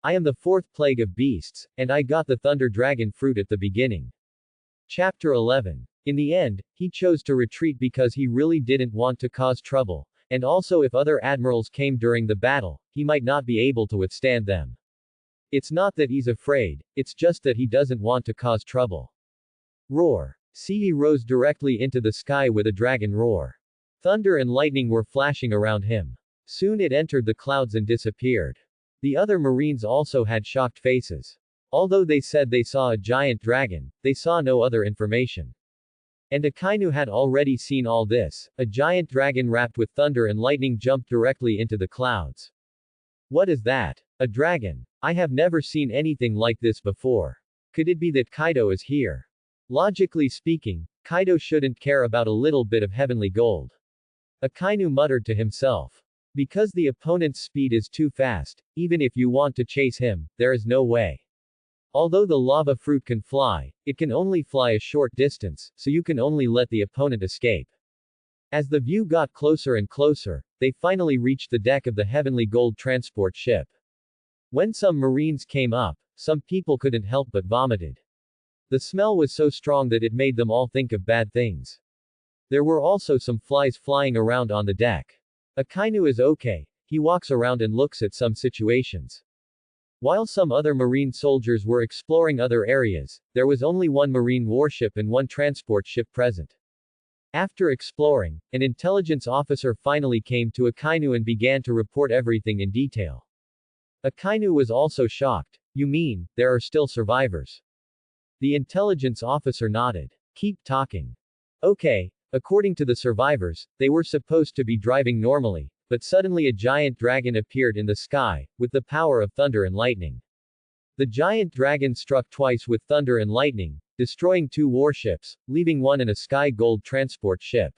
I am the fourth plague of beasts, and I got the thunder dragon fruit at the beginning. Chapter 11. In the end, he chose to retreat because he really didn't want to cause trouble, and also if other admirals came during the battle, he might not be able to withstand them. It's not that he's afraid, it's just that he doesn't want to cause trouble. Roar. Sea rose directly into the sky with a dragon roar. Thunder and lightning were flashing around him. Soon it entered the clouds and disappeared. The other marines also had shocked faces. Although they said they saw a giant dragon, they saw no other information. And Akainu had already seen all this. A giant dragon wrapped with thunder and lightning jumped directly into the clouds. What is that? A dragon. I have never seen anything like this before. Could it be that Kaido is here? Logically speaking, Kaido shouldn't care about a little bit of heavenly gold. Akainu muttered to himself. Because the opponent's speed is too fast, even if you want to chase him, there is no way. Although the lava fruit can fly, it can only fly a short distance, so you can only let the opponent escape. As the view got closer and closer, they finally reached the deck of the heavenly gold transport ship. When some marines came up, some people couldn't help but vomited. The smell was so strong that it made them all think of bad things. There were also some flies flying around on the deck. Akainu is okay, he walks around and looks at some situations. While some other marine soldiers were exploring other areas, there was only one marine warship and one transport ship present. After exploring, an intelligence officer finally came to Akainu and began to report everything in detail. Akainu was also shocked. You mean, there are still survivors? The intelligence officer nodded. Keep talking. Okay. According to the survivors, they were supposed to be driving normally, but suddenly a giant dragon appeared in the sky, with the power of thunder and lightning. The giant dragon struck twice with thunder and lightning, destroying 2 warships, leaving one and a sky gold transport ship.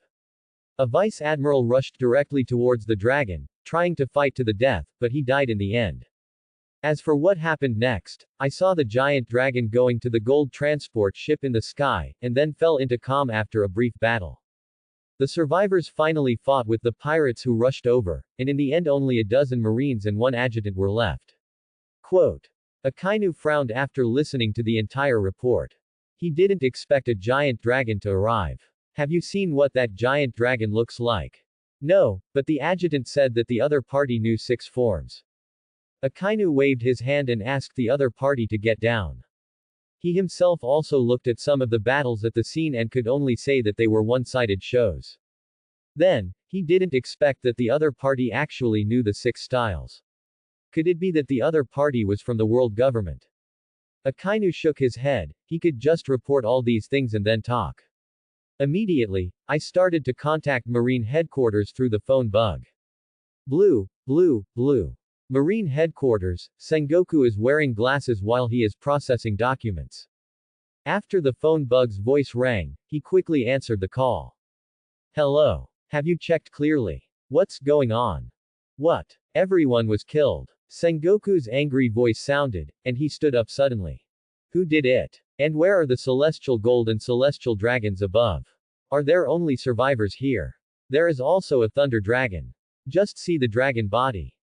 A vice admiral rushed directly towards the dragon, trying to fight to the death, but he died in the end. As for what happened next, I saw the giant dragon going to the gold transport ship in the sky, and then fell into calm after a brief battle. The survivors finally fought with the pirates who rushed over, and in the end only a dozen marines and 1 adjutant were left. Quote. Akainu frowned after listening to the entire report. He didn't expect a giant dragon to arrive. Have you seen what that giant dragon looks like? No, but the adjutant said that the other party knew 6 forms. Akainu waved his hand and asked the other party to get down. He himself also looked at some of the battles at the scene and could only say that they were one-sided shows. Then, he didn't expect that the other party actually knew the 6 styles. Could it be that the other party was from the world government? Akainu shook his head. He could just report all these things and then talk. Immediately, I started to contact Marine headquarters through the phone bug. Blue, blue, blue. Marine headquarters, Sengoku is wearing glasses while he is processing documents. After the phone bug's voice rang, he quickly answered the call. Hello. Have you checked clearly? What's going on? What? Everyone was killed. Sengoku's angry voice sounded, and he stood up suddenly. Who did it? And where are the celestial gold and celestial dragons above? Are there only survivors here? There is also a thunder dragon. Just see the dragon body.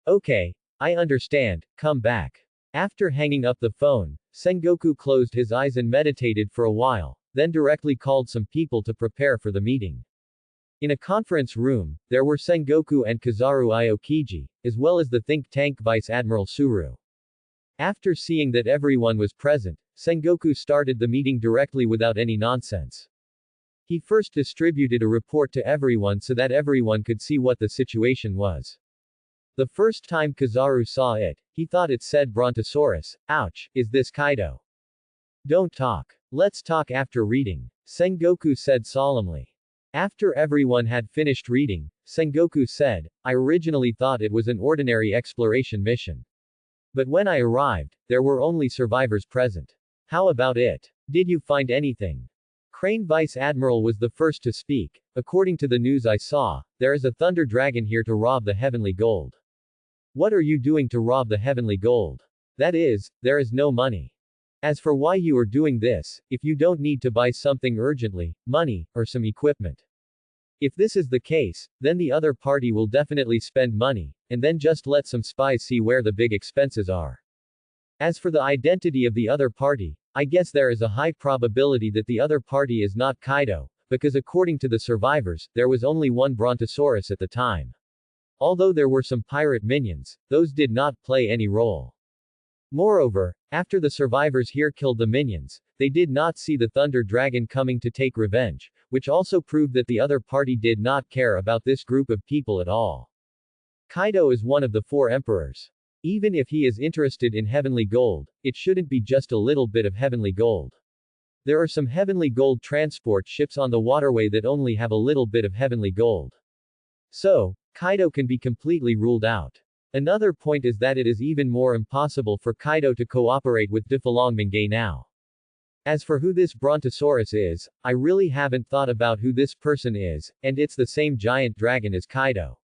Okay, I understand, come back. After hanging up the phone, Sengoku closed his eyes and meditated for a while, then directly called some people to prepare for the meeting. In a conference room, there were Sengoku and Kizaru Aokiji, as well as the think tank Vice Admiral Suru. After seeing that everyone was present, Sengoku started the meeting directly without any nonsense. He first distributed a report to everyone so that everyone could see what the situation was. The first time Kizaru saw it, he thought it said Brontosaurus. Ouch, is this Kaido? Don't talk. Let's talk after reading, Sengoku said solemnly. After everyone had finished reading, Sengoku said, I originally thought it was an ordinary exploration mission. But when I arrived, there were only survivors present. How about it? Did you find anything? Crane Vice Admiral was the first to speak. According to the news I saw, there is a thunder dragon here to rob the heavenly gold. What are you doing to rob the heavenly gold? That is, there is no money. As for why you are doing this, if you don't need to buy something urgently, money, or some equipment. If this is the case, then the other party will definitely spend money, and then just let some spies see where the big expenses are. As for the identity of the other party, I guess there is a high probability that the other party is not Kaido, because according to the survivors, there was only one Brontosaurus at the time. Although there were some pirate minions, those did not play any role. Moreover, after the survivors here killed the minions, they did not see the Thunder Dragon coming to take revenge, which also proved that the other party did not care about this group of people at all. Kaido is one of the 4 emperors. Even if he is interested in heavenly gold, it shouldn't be just a little bit of heavenly gold. There are some heavenly gold transport ships on the waterway that only have a little bit of heavenly gold. So, Kaido can be completely ruled out. Another point is that it is even more impossible for Kaido to cooperate with Difalongmingay now. As for who this Brontosaurus is, I really haven't thought about who this person is, and it's the same giant dragon as Kaido.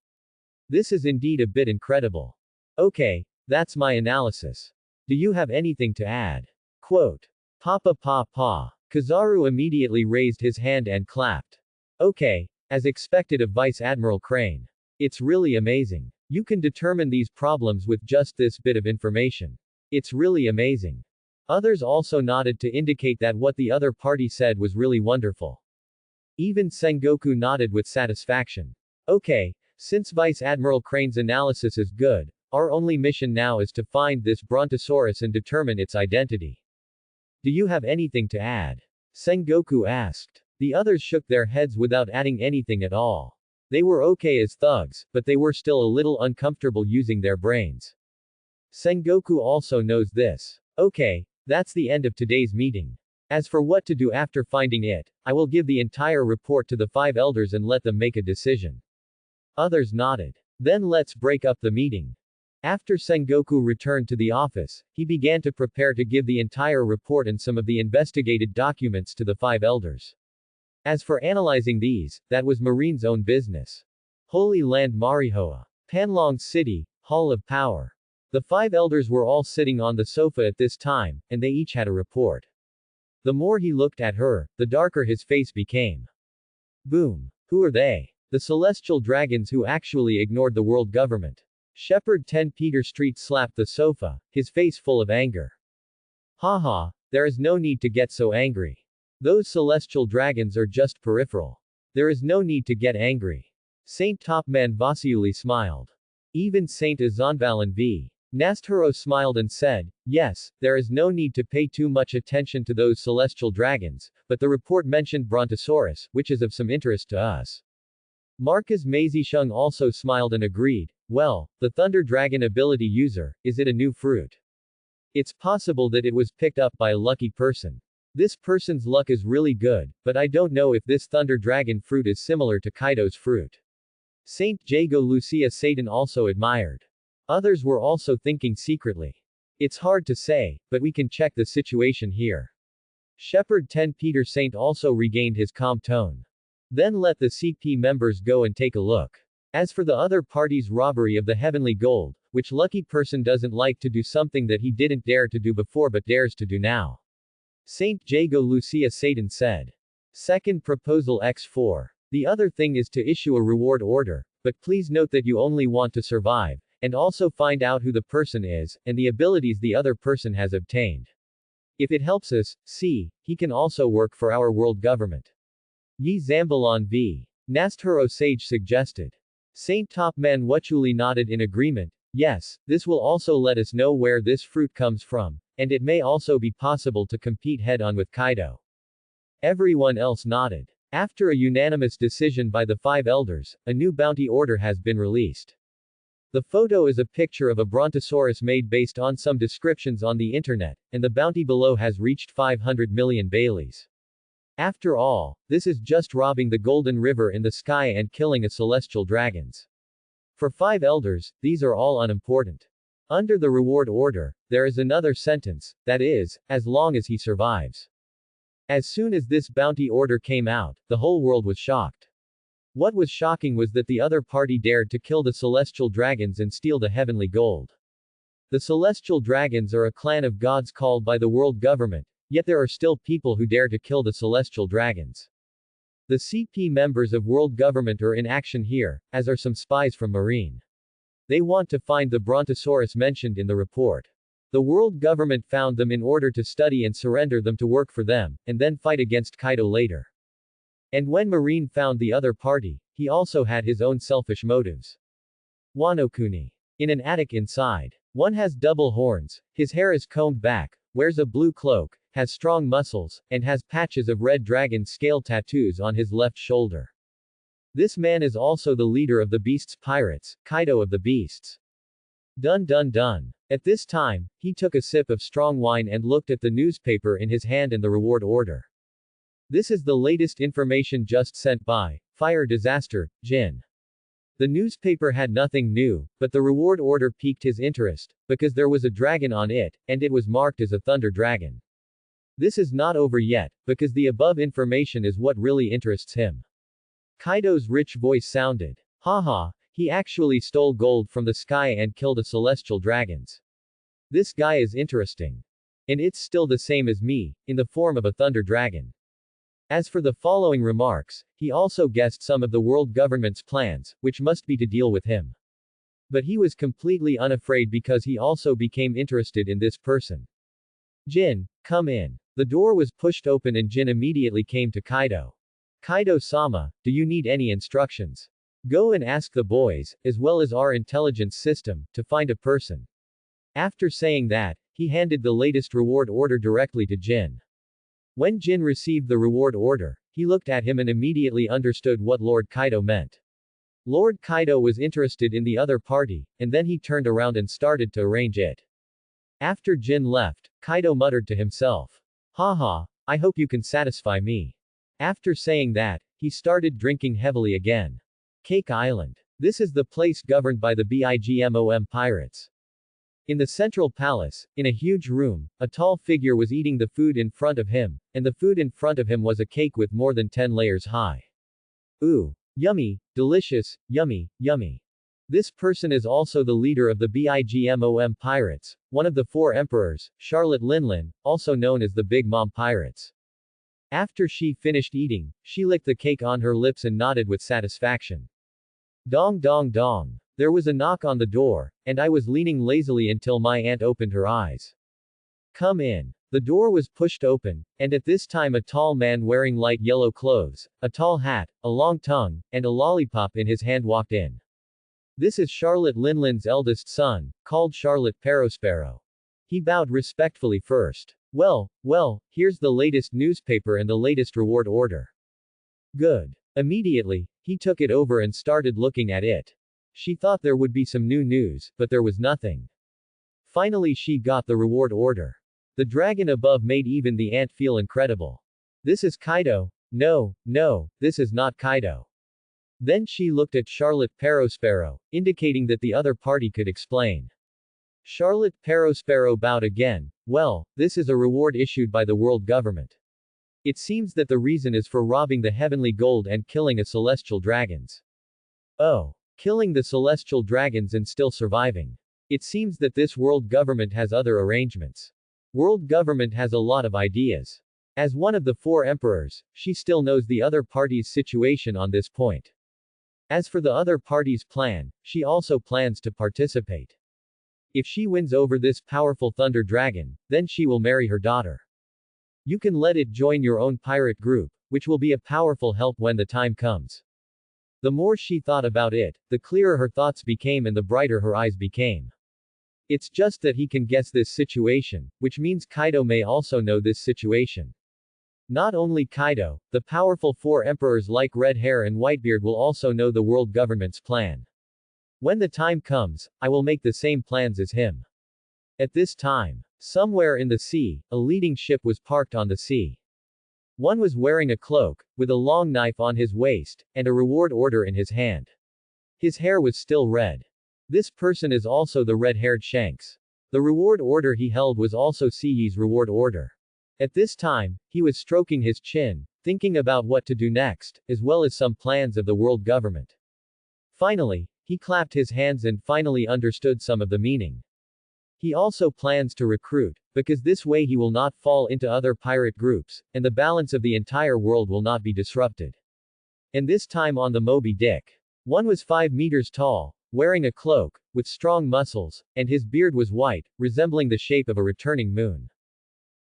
This is indeed a bit incredible. Okay, that's my analysis. Do you have anything to add? Quote. Papa pa pa. Kizaru immediately raised his hand and clapped. Okay, as expected of Vice Admiral Crane. It's really amazing. You can determine these problems with just this bit of information. It's really amazing. Others also nodded to indicate that what the other party said was really wonderful. Even Sengoku nodded with satisfaction. Okay, since Vice Admiral Crane's analysis is good, our only mission now is to find this Brontosaurus and determine its identity. Do you have anything to add? Sengoku asked. The others shook their heads without adding anything at all. They were okay as thugs, but they were still a little uncomfortable using their brains. Sengoku also knows this. Okay, that's the end of today's meeting. As for what to do after finding it, I will give the entire report to the 5 elders and let them make a decision. Others nodded. Then let's break up the meeting. After Sengoku returned to the office, he began to prepare to give the entire report and some of the investigated documents to the 5 elders. As for analyzing these, that was Marine's own business. Holy Land Marihoa. Panlong City, Hall of Power. The 5 elders were all sitting on the sofa at this time, and they each had a report. The more he looked at her, the darker his face became. Boom. Who are they? The celestial dragons who actually ignored the world government. Shepherd 10 Peter Street slapped the sofa, his face full of anger. Haha, there is no need to get so angry. Those celestial dragons are just peripheral. There is no need to get angry. Saint Topman Vasiuli smiled. Even Saint Azanvalan v. Nasthuro smiled and said, yes, there is no need to pay too much attention to those celestial dragons, but the report mentioned Brontosaurus, which is of some interest to us. Marcus Mazishung also smiled and agreed, well, the Thunder Dragon ability user, is it a new fruit? It's possible that it was picked up by a lucky person. This person's luck is really good, but I don't know if this Thunder Dragon fruit is similar to Kaido's fruit. Saint Jago Lucia Satan also admired. Others were also thinking secretly. It's hard to say, but we can check the situation here. Shepherd 10 Peter Saint also regained his calm tone. Then let the CP members go and take a look. As for the other party's robbery of the heavenly gold, which lucky person doesn't like to do something that he didn't dare to do before but dares to do now? Saint Jago Lucia Satan said. Second proposal X4. The other thing is to issue a reward order, but please note that you only want to survive, and also find out who the person is, and the abilities the other person has obtained. If it helps us, see, he can also work for our world government. Yi Zambalon v. Nasthuro Sage suggested. Saint Topman Wachuli nodded in agreement. Yes, this will also let us know where this fruit comes from, and it may also be possible to compete head-on with Kaido. Everyone else nodded. After a unanimous decision by the 5 elders, a new bounty order has been released. The photo is a picture of a Brontosaurus made based on some descriptions on the internet, and the bounty below has reached 500 million Baileys. After all, this is just robbing the Golden River in the sky and killing a celestial dragons. For 5 elders, these are all unimportant. Under the reward order, there is another sentence, that is, as long as he survives. As soon as this bounty order came out, the whole world was shocked. What was shocking was that the other party dared to kill the celestial dragons and steal the heavenly gold. The celestial dragons are a clan of gods called by the world government, yet there are still people who dare to kill the celestial dragons. The CP members of world government are in action here, as are some spies from Marine. They want to find the Brontosaurus mentioned in the report. The world government found them in order to study and surrender them to work for them, and then fight against Kaido later. And when Marine found the other party, he also had his own selfish motives. Wanokuni. In an attic inside. One has double horns, his hair is combed back, wears a blue cloak, has strong muscles, and has patches of red dragon scale tattoos on his left shoulder. This man is also the leader of the Beasts Pirates, Kaido of the Beasts. Dun dun dun. At this time, he took a sip of strong wine and looked at the newspaper in his hand and the reward order. This is the latest information just sent by Fire Disaster, Jin. The newspaper had nothing new, but the reward order piqued his interest, because there was a dragon on it, and it was marked as a thunder dragon. This is not over yet, because the above information is what really interests him. Kaido's rich voice sounded. Haha, he actually stole gold from the sky and killed a celestial dragons. This guy is interesting. And it's still the same as me, in the form of a thunder dragon. As for the following remarks, he also guessed some of the world government's plans, which must be to deal with him. But he was completely unafraid because he also became interested in this person. Jin, come in. The door was pushed open and Jin immediately came to Kaido. Kaido-sama, do you need any instructions? Go and ask the boys, as well as our intelligence system, to find a person. After saying that, he handed the latest reward order directly to Jin. When Jin received the reward order, he looked at him and immediately understood what Lord Kaido meant. Lord Kaido was interested in the other party, and then he turned around and started to arrange it. After Jin left, Kaido muttered to himself. Haha, I hope you can satisfy me. After saying that, he started drinking heavily again. Cake Island. This is the place governed by the Bigmom pirates. In the central palace, in a huge room, a tall figure was eating the food in front of him, and the food in front of him was a cake with more than 10 layers high. Ooh. Yummy, delicious, yummy, yummy. This person is also the leader of the Bigmom pirates, one of the 4 emperors, Charlotte Linlin, also known as the Big Mom Pirates. After she finished eating, she licked the cake on her lips and nodded with satisfaction. Dong dong dong. There was a knock on the door, and I was leaning lazily until my aunt opened her eyes. Come in. The door was pushed open, and at this time a tall man wearing light yellow clothes, a tall hat, a long tongue, and a lollipop in his hand walked in. This is Charlotte Linlin's eldest son, called Charlotte Perospero. He bowed respectfully first. Well, here's the latest newspaper and the latest reward order. Good. Immediately, he took it over and started looking at it. She thought there would be some new news, but there was nothing. Finally she got the reward order. The dragon above made even the ant feel incredible. This is Kaido. No, this is not Kaido. Then she looked at Charlotte Perospero, indicating that the other party could explain. Charlotte Perospero bowed again. Well, this is a reward issued by the world government. It seems that the reason is for robbing the heavenly gold and killing a celestial dragons. Oh. Killing the celestial dragons and still surviving. It seems that this world government has other arrangements. World government has a lot of ideas. As one of the 4 emperors, she still knows the other party's situation on this point. As for the other party's plan, she also plans to participate. If she wins over this powerful thunder dragon, then she will marry her daughter. You can let it join your own pirate group, which will be a powerful help when the time comes. The more she thought about it, the clearer her thoughts became and the brighter her eyes became. It's just that he can guess this situation, which means Kaido may also know this situation. Not only Kaido, the powerful 4 emperors like Red Hair and Whitebeard will also know the world government's plan. When the time comes, I will make the same plans as him. At this time, somewhere in the sea, a leading ship was parked on the sea. One was wearing a cloak, with a long knife on his waist, and a reward order in his hand. His hair was still red. This person is also the red-haired Shanks. The reward order he held was also Siyi's reward order. At this time, he was stroking his chin, thinking about what to do next, as well as some plans of the world government. Finally, he clapped his hands and finally understood some of the meaning. He also plans to recruit, because this way he will not fall into other pirate groups, and the balance of the entire world will not be disrupted. And this time on the Moby Dick. One was 5 meters tall, wearing a cloak, with strong muscles, and his beard was white, resembling the shape of a returning moon.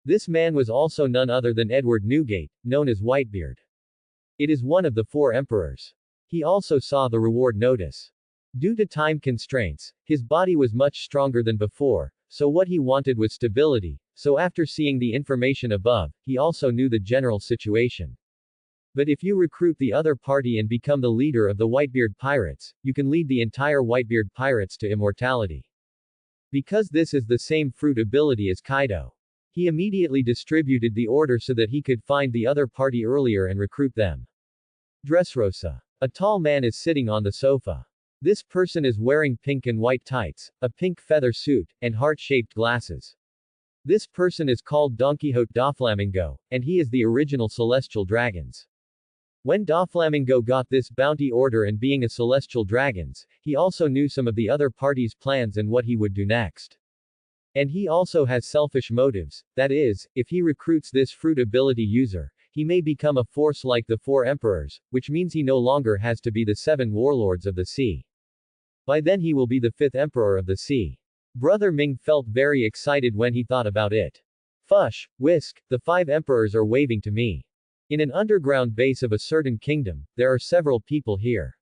This man was also none other than Edward Newgate, known as Whitebeard. It is one of the 4 emperors. He also saw the reward notice. Due to time constraints, his body was much stronger than before, so what he wanted was stability, so after seeing the information above, he also knew the general situation. But if you recruit the other party and become the leader of the Whitebeard pirates, you can lead the entire Whitebeard pirates to immortality. Because this is the same fruit ability as Kaido. He immediately distributed the order so that he could find the other party earlier and recruit them. Dressrosa. A tall man is sitting on the sofa. This person is wearing pink and white tights, a pink feather suit, and heart-shaped glasses. This person is called Don Quixote Doflamingo, and he is the original celestial dragons. When Doflamingo got this bounty order and being a celestial dragons, he also knew some of the other party's plans and what he would do next. And he also has selfish motives, that is, if he recruits this fruit ability user, he may become a force like the 4 emperors, which means he no longer has to be the 7 warlords of the sea. By then he will be the 5th emperor of the sea. Brother Ming felt very excited when he thought about it. Fush, whisk, the 5 emperors are waving to me. In an underground base of a certain kingdom, there are several people here.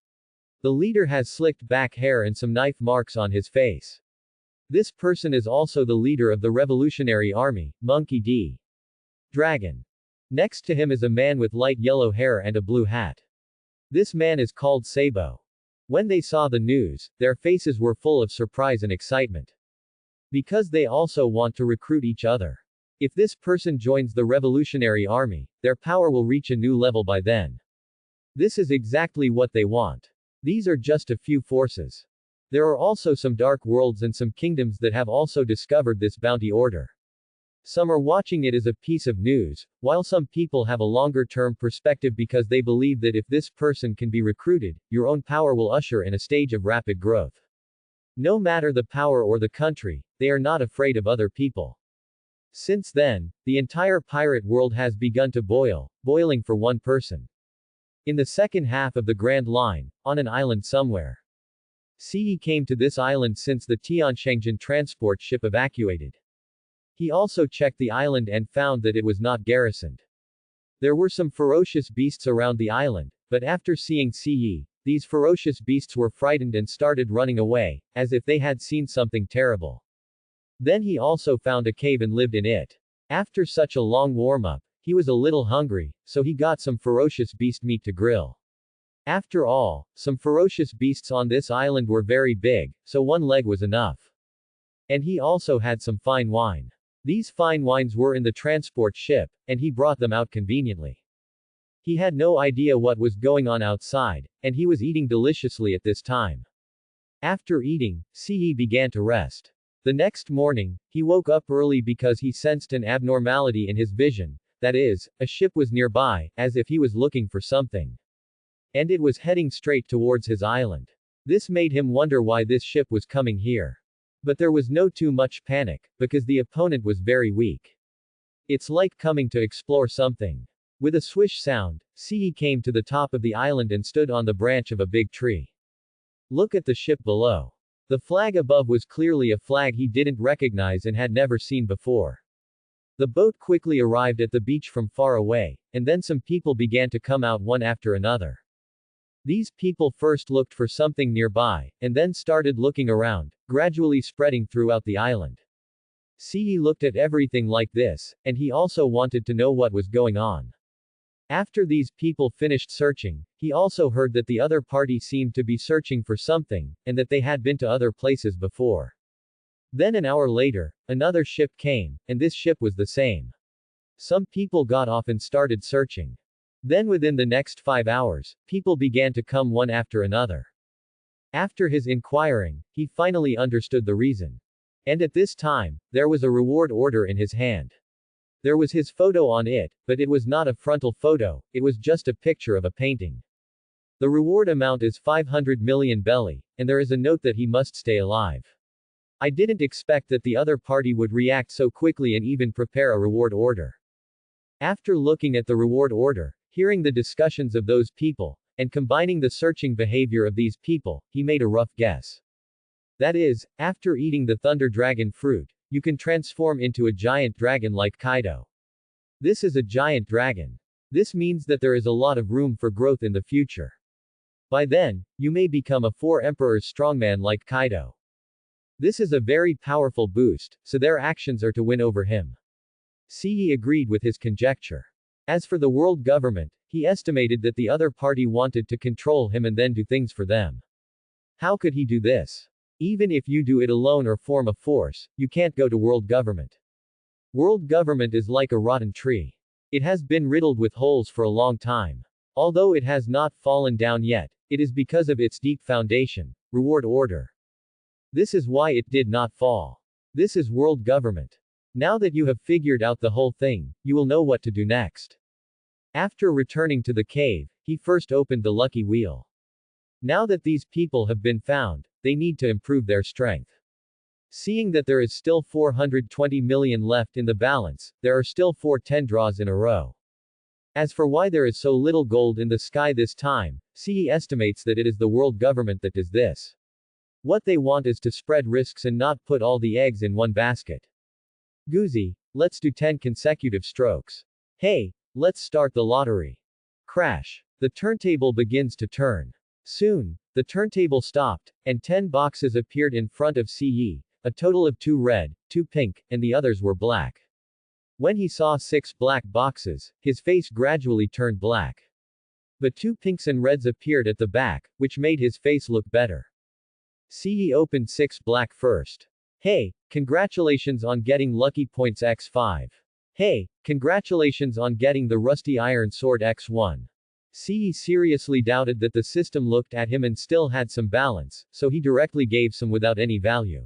The leader has slicked back hair and some knife marks on his face. This person is also the leader of the Revolutionary Army, Monkey D. Dragon. Next to him is a man with light yellow hair and a blue hat. This man is called Sabo. When they saw the news, their faces were full of surprise and excitement. Because they also want to recruit each other. If this person joins the Revolutionary Army, their power will reach a new level by then. This is exactly what they want. These are just a few forces. There are also some dark worlds and some kingdoms that have also discovered this bounty order. Some are watching it as a piece of news, while some people have a longer-term perspective because they believe that if this person can be recruited, your own power will usher in a stage of rapid growth. No matter the power or the country, they are not afraid of other people. Since then, the entire pirate world has begun to boiling for one person. In the second half of the Grand Line, on an island somewhere. Ce came to this island since the Tianshengjian transport ship evacuated. He also checked the island and found that it was not garrisoned. There were some ferocious beasts around the island, but after seeing Ce, these ferocious beasts were frightened and started running away, as if they had seen something terrible. Then he also found a cave and lived in it. After such a long warm-up, he was a little hungry, so he got some ferocious beast meat to grill. After all, some ferocious beasts on this island were very big, so one leg was enough. And he also had some fine wine. These fine wines were in the transport ship, and he brought them out conveniently. He had no idea what was going on outside, and he was eating deliciously at this time. After eating, Ce began to rest. The next morning, he woke up early because he sensed an abnormality in his vision, that is, a ship was nearby, as if he was looking for something. And it was heading straight towards his island. This made him wonder why this ship was coming here. But there was no too much panic, because the opponent was very weak. It's like coming to explore something. With a swish sound, Ce came to the top of the island and stood on the branch of a big tree. Look at the ship below. The flag above was clearly a flag he didn't recognize and had never seen before. The boat quickly arrived at the beach from far away, and then some people began to come out one after another. These people first looked for something nearby, and then started looking around, gradually spreading throughout the island. Ce looked at everything like this, and he also wanted to know what was going on. After these people finished searching, he also heard that the other party seemed to be searching for something, and that they had been to other places before. Then an hour later, another ship came, and this ship was the same. Some people got off and started searching. Then within the next 5 hours, people began to come one after another. After his inquiring, he finally understood the reason. And at this time, there was a reward order in his hand. There was his photo on it, but it was not a frontal photo, it was just a picture of a painting. The reward amount is 500 million belly, and there is a note that he must stay alive. I didn't expect that the other party would react so quickly and even prepare a reward order. After looking at the reward order, hearing the discussions of those people, and combining the searching behavior of these people, he made a rough guess. That is, after eating the Thunder Dragon fruit, you can transform into a giant dragon like Kaido. This is a giant dragon. This means that there is a lot of room for growth in the future. By then, you may become a 4 emperors strongman like Kaido. This is a very powerful boost, so their actions are to win over him. Ce agreed with his conjecture. As for the world government, he estimated that the other party wanted to control him and then do things for them. How could he do this? Even if you do it alone or form a force, you can't go to world government. World government is like a rotten tree. It has been riddled with holes for a long time. Although it has not fallen down yet, it is because of its deep foundation, reward order. This is why it did not fall. This is world government. Now that you have figured out the whole thing, you will know what to do next. After returning to the cave, he first opened the lucky wheel. Now that these people have been found, they need to improve their strength. Seeing that there is still 420 million left in the balance, there are still 410 draws in a row. As for why there is so little gold in the sky this time, Ce estimates that it is the world government that does this. What they want is to spread risks and not put all the eggs in one basket. Guzi, let's do 10 consecutive strokes. Hey, let's start the lottery. Crash. The turntable begins to turn. Soon, the turntable stopped, and 10 boxes appeared in front of Ce, a total of 2 red, 2 pink, and the others were black. When he saw 6 black boxes, his face gradually turned black. But 2 pinks and reds appeared at the back, which made his face look better. Ce opened 6 black first. Hey, congratulations on getting lucky points x5. Hey, congratulations on getting the rusty iron sword x1. Ce seriously doubted that the system looked at him and still had some balance, so he directly gave some without any value.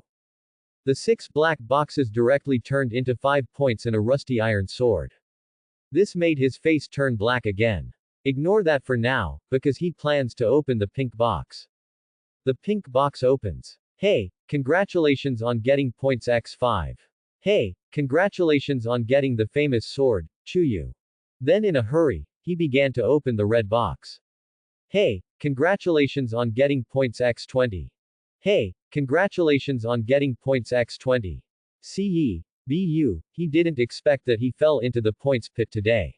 The 6 black boxes directly turned into 5 points and a rusty iron sword. This made his face turn black again. Ignore that for now, because he plans to open the pink box. The pink box opens. Hey, congratulations on getting points x5. Hey, congratulations on getting the famous sword, Chuyu. Then in a hurry, he began to open the red box. Hey, congratulations on getting points x20. Hey, congratulations on getting points x20. Bu, he didn't expect that he fell into the points pit today.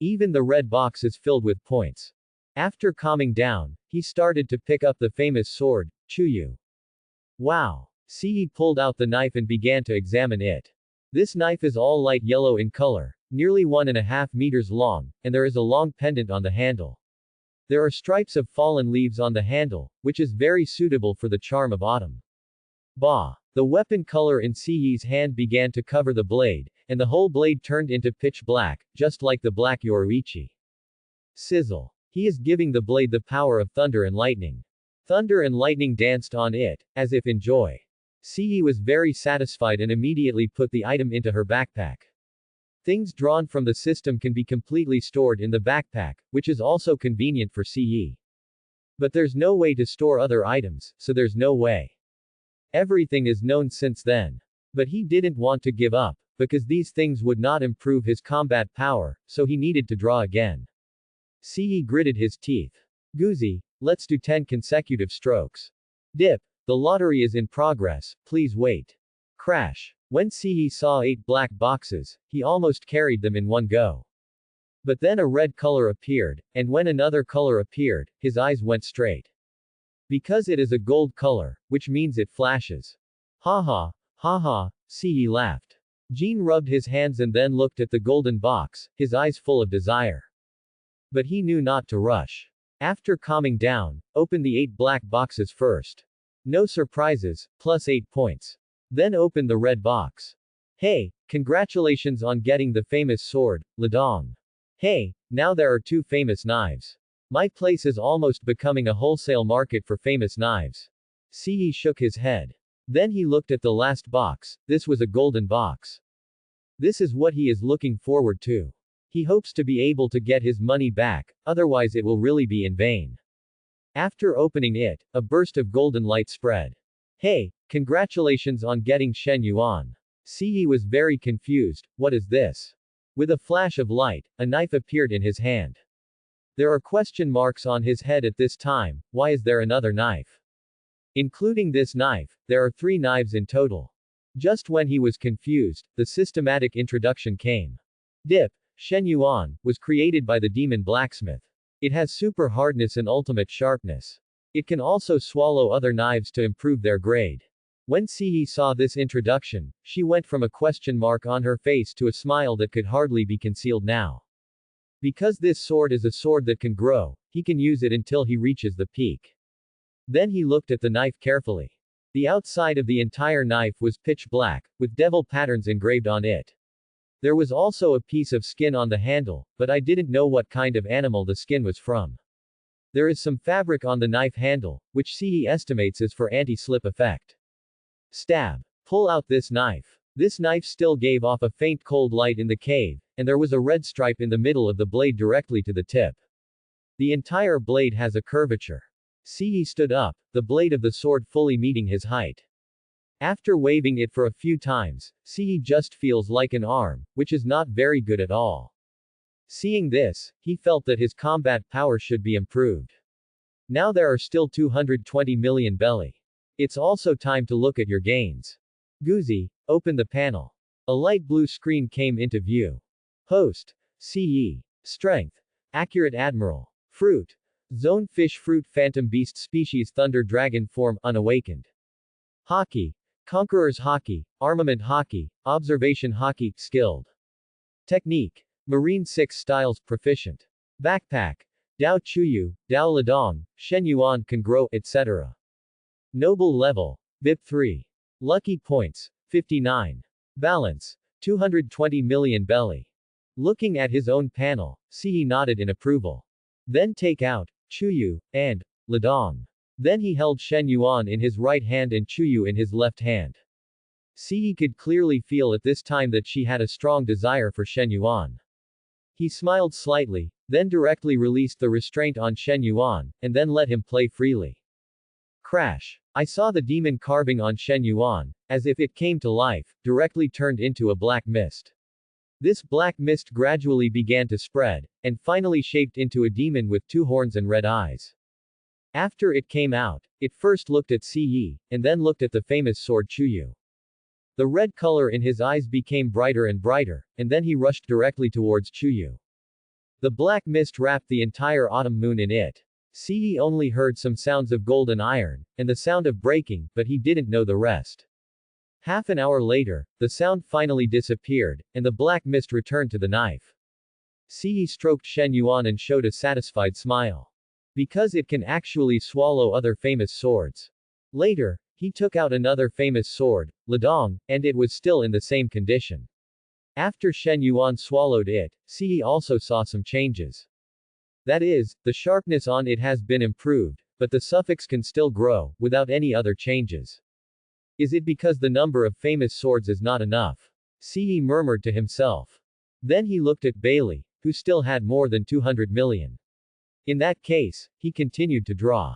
Even the red box is filled with points. After calming down, he started to pick up the famous sword, Chuyu. Wow. Ce pulled out the knife and began to examine it. This knife is all light yellow in color, nearly 1.5 meters long, and there is a long pendant on the handle. There are stripes of fallen leaves on the handle, which is very suitable for the charm of autumn. Bah! The weapon color in Ce's hand began to cover the blade, and the whole blade turned into pitch black, just like the black Yoruichi. Sizzle. He is giving the blade the power of thunder and lightning. Thunder and lightning danced on it, as if in joy. Ce was very satisfied and immediately put the item into her backpack. Things drawn from the system can be completely stored in the backpack, which is also convenient for Ce. But there's no way to store other items, so there's no way. Everything is known since then. But he didn't want to give up, because these things would not improve his combat power, so he needed to draw again. Ce gritted his teeth. Guzi, let's do 10 consecutive strokes. Dip. The lottery is in progress, please wait. Crash. When Ce saw 8 black boxes, he almost carried them in one go. But then a red color appeared, and when another color appeared, his eyes went straight. Because it is a gold color, which means it flashes. Ha ha, Ce laughed. Jean rubbed his hands and then looked at the golden box, his eyes full of desire. But he knew not to rush. After calming down, open the 8 black boxes first. No surprises, plus 8 points. Then open the red box. Hey, congratulations on getting the famous sword, Ladong. Hey, now there are 2 famous knives. My place is almost becoming a wholesale market for famous knives. Ce shook his head. Then he looked at the last box, this was a golden box. This is what he is looking forward to. He hopes to be able to get his money back, otherwise it will really be in vain. After opening it, a burst of golden light spread. Hey, congratulations on getting Shen Yuan. Ce was very confused, what is this? With a flash of light, a knife appeared in his hand. There are question marks on his head at this time. Why is there another knife? Including this knife, there are 3 knives in total. Just when he was confused, the systematic introduction came. Dip, Shen Yuan, was created by the demon blacksmith. It has super hardness and ultimate sharpness. It can also swallow other knives to improve their grade. When Siyi saw this introduction, she went from a question mark on her face to a smile that could hardly be concealed now. Because this sword is a sword that can grow, he can use it until he reaches the peak. Then he looked at the knife carefully. The outside of the entire knife was pitch black, with devil patterns engraved on it. There was also a piece of skin on the handle, but I didn't know what kind of animal the skin was from. There is some fabric on the knife handle, which Siyi estimates is for anti-slip effect. Stab. Pull out this knife. This knife still gave off a faint cold light in the cave, and there was a red stripe in the middle of the blade directly to the tip. The entire blade has a curvature. Siyi stood up, the blade of the sword fully meeting his height. After waving it for a few times, Siyi just feels like an arm, which is not very good at all. Seeing this, he felt that his combat power should be improved. Now there are still 220 million belly. It's also time to look at your gains. Guzi, open the panel. A light blue screen came into view. Host. CE. Strength. Accurate Admiral. Fruit. Zone Fish Fruit Phantom Beast Species Thunder Dragon Form Unawakened. Hockey. Conqueror's Hockey. Armament Hockey. Observation Hockey Skilled. Technique. Marine 6 Styles Proficient. Backpack. Dao Chuyu, Dao Ladong, Shen Yuan can grow, etc. Noble Level. BIP 3. Lucky Points. 59. Balance. 220 million belly. Looking at his own panel, Siyi nodded in approval. Then take out Chuyu and Ladong. Then he held Shen Yuan in his right hand and Chuyu in his left hand. Siyi could clearly feel at this time that she had a strong desire for Shen Yuan. He smiled slightly, then directly released the restraint on Shen Yuan, and then let him play freely. Crash. I saw the demon carving on Shen Yuan, as if it came to life, directly turned into a black mist. This black mist gradually began to spread, and finally shaped into a demon with 2 horns and red eyes. After it came out, it first looked at Siyi, and then looked at the famous sword Chuyu. The red color in his eyes became brighter and brighter, and then he rushed directly towards Chuyu. The black mist wrapped the entire autumn moon in it. Siyi only heard some sounds of gold and iron, and the sound of breaking, but he didn't know the rest. Half an hour later, the sound finally disappeared, and the black mist returned to the knife. Siyi stroked Shen Yuan and showed a satisfied smile. Because it can actually swallow other famous swords. Later, he took out another famous sword, Ladong, and it was still in the same condition. After Shen Yuan swallowed it, Siyi also saw some changes. That is, the sharpness on it has been improved, but the suffix can still grow, without any other changes. Is it because the number of famous swords is not enough? Siyi murmured to himself. Then he looked at Bailey, who still had more than 200 million. In that case, he continued to draw.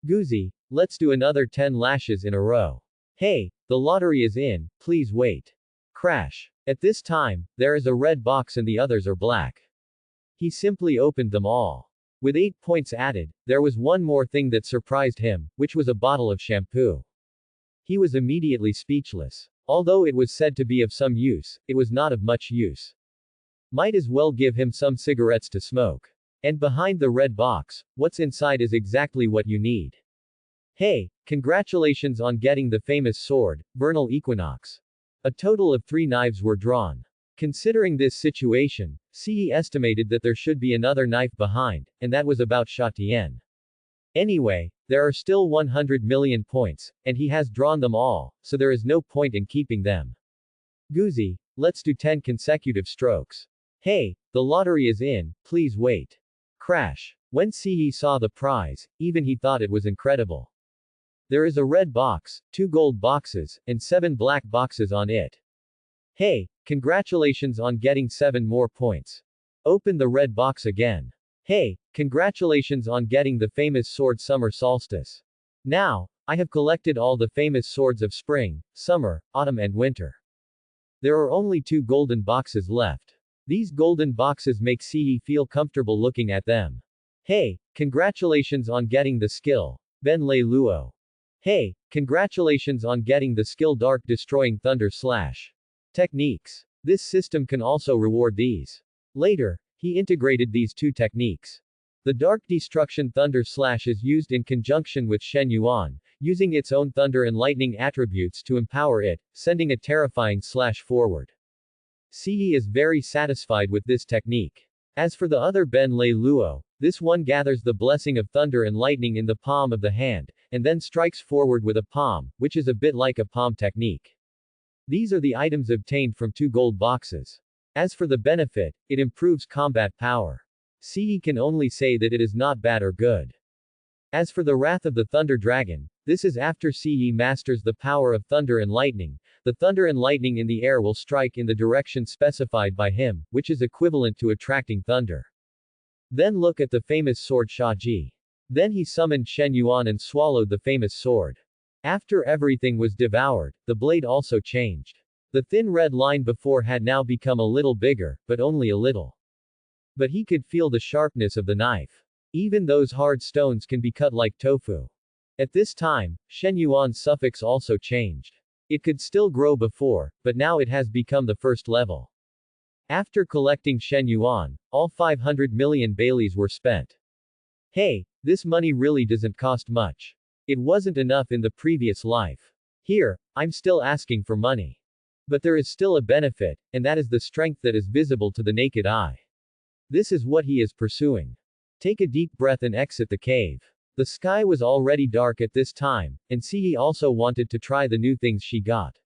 Guzi, let's do another 10 lashes in a row. Hey, the lottery is in, please wait. Crash. At this time, there is a red box and the others are black. He simply opened them all. With 8 points added, there was one more thing that surprised him, which was a bottle of shampoo. He was immediately speechless. Although it was said to be of some use, it was not of much use. Might as well give him some cigarettes to smoke. And behind the red box, what's inside is exactly what you need. Hey, congratulations on getting the famous sword, Vernal Equinox. A total of 3 knives were drawn. Considering this situation, Siyi estimated that there should be another knife behind, and that was about Shatian. Anyway, there are still 100 million points, and he has drawn them all, so there is no point in keeping them. Guzi, let's do 10 consecutive strokes. Hey, the lottery is in, please wait. Crash. When Siyi saw the prize, even he thought it was incredible. There is a red box, 2 gold boxes, and 7 black boxes on it. Hey, congratulations on getting 7 more points. Open the red box again. Hey, congratulations on getting the famous sword Summer Solstice. Now, I have collected all the famous swords of spring, summer, autumn and winter. There are only 2 golden boxes left. These golden boxes make Siyi feel comfortable looking at them. Hey, congratulations on getting the skill. Ben Lei Luo. Hey, congratulations on getting the skill Dark Destroying Thunder Slash. Techniques. This system can also reward these. Later, he integrated these two techniques. The Dark Destruction Thunder Slash is used in conjunction with Shen Yuan, using its own thunder and lightning attributes to empower it, sending a terrifying slash forward. Ce is very satisfied with this technique. As for the other Ben Lei Luo, this one gathers the blessing of thunder and lightning in the palm of the hand, and then strikes forward with a palm, which is a bit like a palm technique. These are the items obtained from 2 gold boxes. As for the benefit, it improves combat power. Ce can only say that it is not bad or good. As for the Wrath of the Thunder Dragon, this is after Ce masters the power of thunder and lightning. The thunder and lightning in the air will strike in the direction specified by him, which is equivalent to attracting thunder. Then look at the famous sword Shaji. Then he summoned Shen Yuan and swallowed the famous sword. After everything was devoured, the blade also changed. The thin red line before had now become a little bigger, but only a little. But he could feel the sharpness of the knife. Even those hard stones can be cut like tofu. At this time, Shen Yuan's suffix also changed. It could still grow before, but now it has become the first level. After collecting Shen Yuan, all 500 million baileys were spent. Hey, this money really doesn't cost much. It wasn't enough in the previous life. Here, I'm still asking for money. But there is still a benefit, and that is the strength that is visible to the naked eye. This is what he is pursuing. Take a deep breath and exit the cave. The sky was already dark at this time, and Ce also wanted to try the new things she got.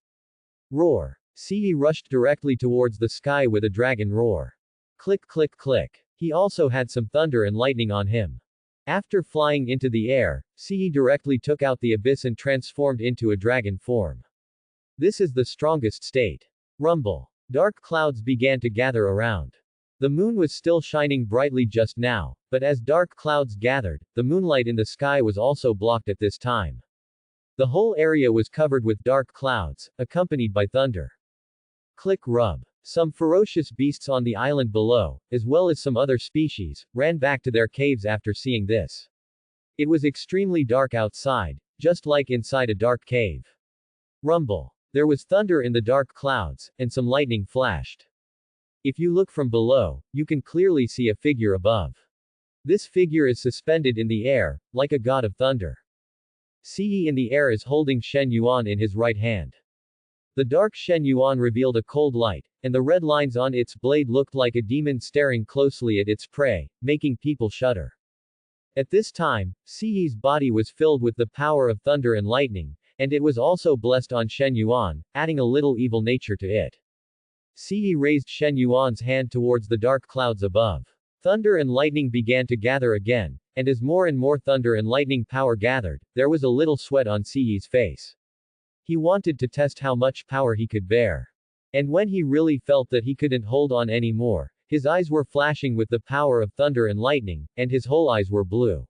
Roar. Ce rushed directly towards the sky with a dragon roar. Click click click. He also had some thunder and lightning on him. After flying into the air, Ce directly took out the abyss and transformed into a dragon form. This is the strongest state. Rumble. Dark clouds began to gather around. The moon was still shining brightly just now, but as dark clouds gathered, the moonlight in the sky was also blocked at this time. The whole area was covered with dark clouds, accompanied by thunder. Click rub. Some ferocious beasts on the island below, as well as some other species, ran back to their caves after seeing this. It was extremely dark outside, just like inside a dark cave. Rumble. There was thunder in the dark clouds, and some lightning flashed. If you look from below, you can clearly see a figure above. This figure is suspended in the air, like a god of thunder. Ce in the air is holding Shen Yuan in his right hand. The dark Shen Yuan revealed a cold light, and the red lines on its blade looked like a demon staring closely at its prey, making people shudder. At this time, Ce's body was filled with the power of thunder and lightning, and it was also blessed on Shen Yuan, adding a little evil nature to it. Ce raised Shen Yuan's hand towards the dark clouds above. Thunder and lightning began to gather again, and as more and more thunder and lightning power gathered, there was a little sweat on Ce's face. He wanted to test how much power he could bear. And when he really felt that he couldn't hold on anymore, his eyes were flashing with the power of thunder and lightning, and his whole eyes were blue.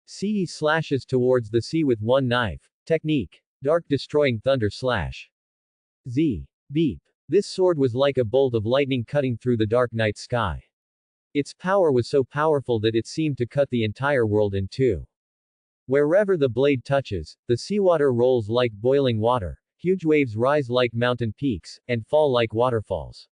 Ce slashes towards the sea with one knife. Technique. Dark Destroying Thunder Slash. Z. Beep. This sword was like a bolt of lightning cutting through the dark night sky. Its power was so powerful that it seemed to cut the entire world in two. Wherever the blade touches, the seawater rolls like boiling water, huge waves rise like mountain peaks, and fall like waterfalls.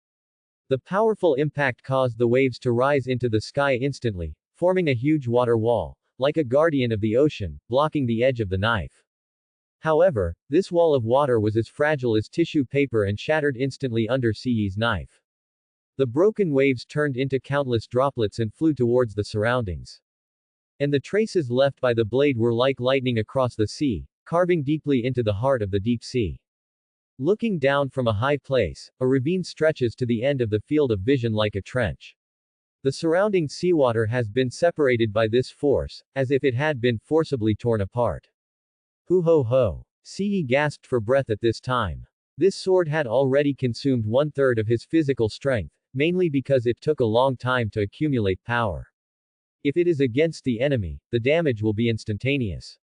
The powerful impact caused the waves to rise into the sky instantly, forming a huge water wall, like a guardian of the ocean, blocking the edge of the knife. However, this wall of water was as fragile as tissue paper and shattered instantly under Ce's knife. The broken waves turned into countless droplets and flew towards the surroundings. And the traces left by the blade were like lightning across the sea, carving deeply into the heart of the deep sea. Looking down from a high place, a ravine stretches to the end of the field of vision like a trench. The surrounding seawater has been separated by this force, as if it had been forcibly torn apart. Hu ho ho. Ce gasped for breath at this time. This sword had already consumed 1/3 of his physical strength, mainly because it took a long time to accumulate power. If it is against the enemy, the damage will be instantaneous.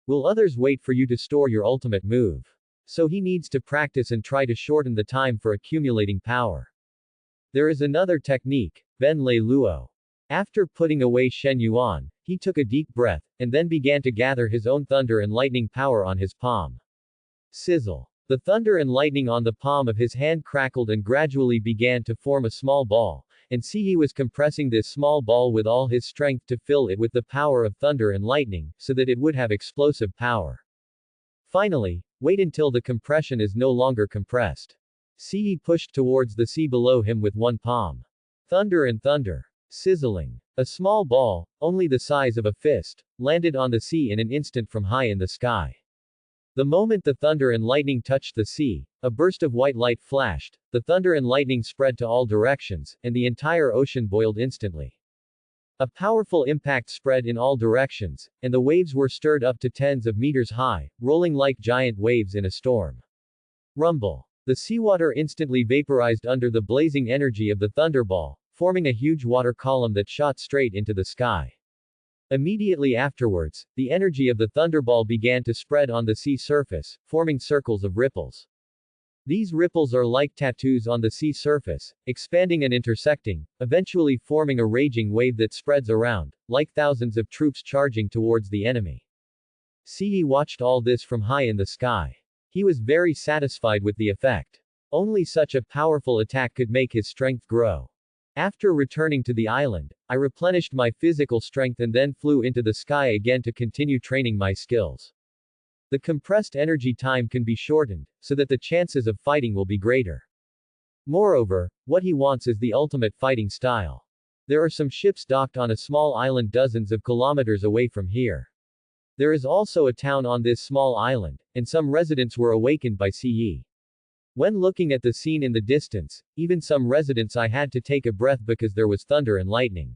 Will others wait for you to store your ultimate move? So he needs to practice and try to shorten the time for accumulating power. There is another technique, Ben Lei Luo. After putting away Shen Yuan, he took a deep breath, and then began to gather his own thunder and lightning power on his palm. Sizzle. The thunder and lightning on the palm of his hand crackled and gradually began to form a small ball, and Siyi was compressing this small ball with all his strength to fill it with the power of thunder and lightning, so that it would have explosive power. Finally, wait until the compression is no longer compressed. Siyi pushed towards the sea below him with one palm. Thunder and thunder. Sizzling. A small ball, only the size of a fist, landed on the sea in an instant from high in the sky. The moment the thunder and lightning touched the sea, a burst of white light flashed, the thunder and lightning spread to all directions, and the entire ocean boiled instantly. A powerful impact spread in all directions, and the waves were stirred up to tens of meters high, rolling like giant waves in a storm. Rumble. The seawater instantly vaporized under the blazing energy of the thunderball, forming a huge water column that shot straight into the sky. Immediately afterwards, the energy of the thunderball began to spread on the sea surface, forming circles of ripples. These ripples are like tattoos on the sea surface, expanding and intersecting, eventually forming a raging wave that spreads around, like thousands of troops charging towards the enemy. Siyi watched all this from high in the sky. He was very satisfied with the effect. Only such a powerful attack could make his strength grow. After returning to the island, I replenished my physical strength and then flew into the sky again to continue training my skills. The compressed energy time can be shortened, so that the chances of fighting will be greater. Moreover, what he wants is the ultimate fighting style. There are some ships docked on a small island dozens of kilometers away from here. There is also a town on this small island, and some residents were awakened by Siyi. When looking at the scene in the distance, even some residents I had to take a breath because there was thunder and lightning.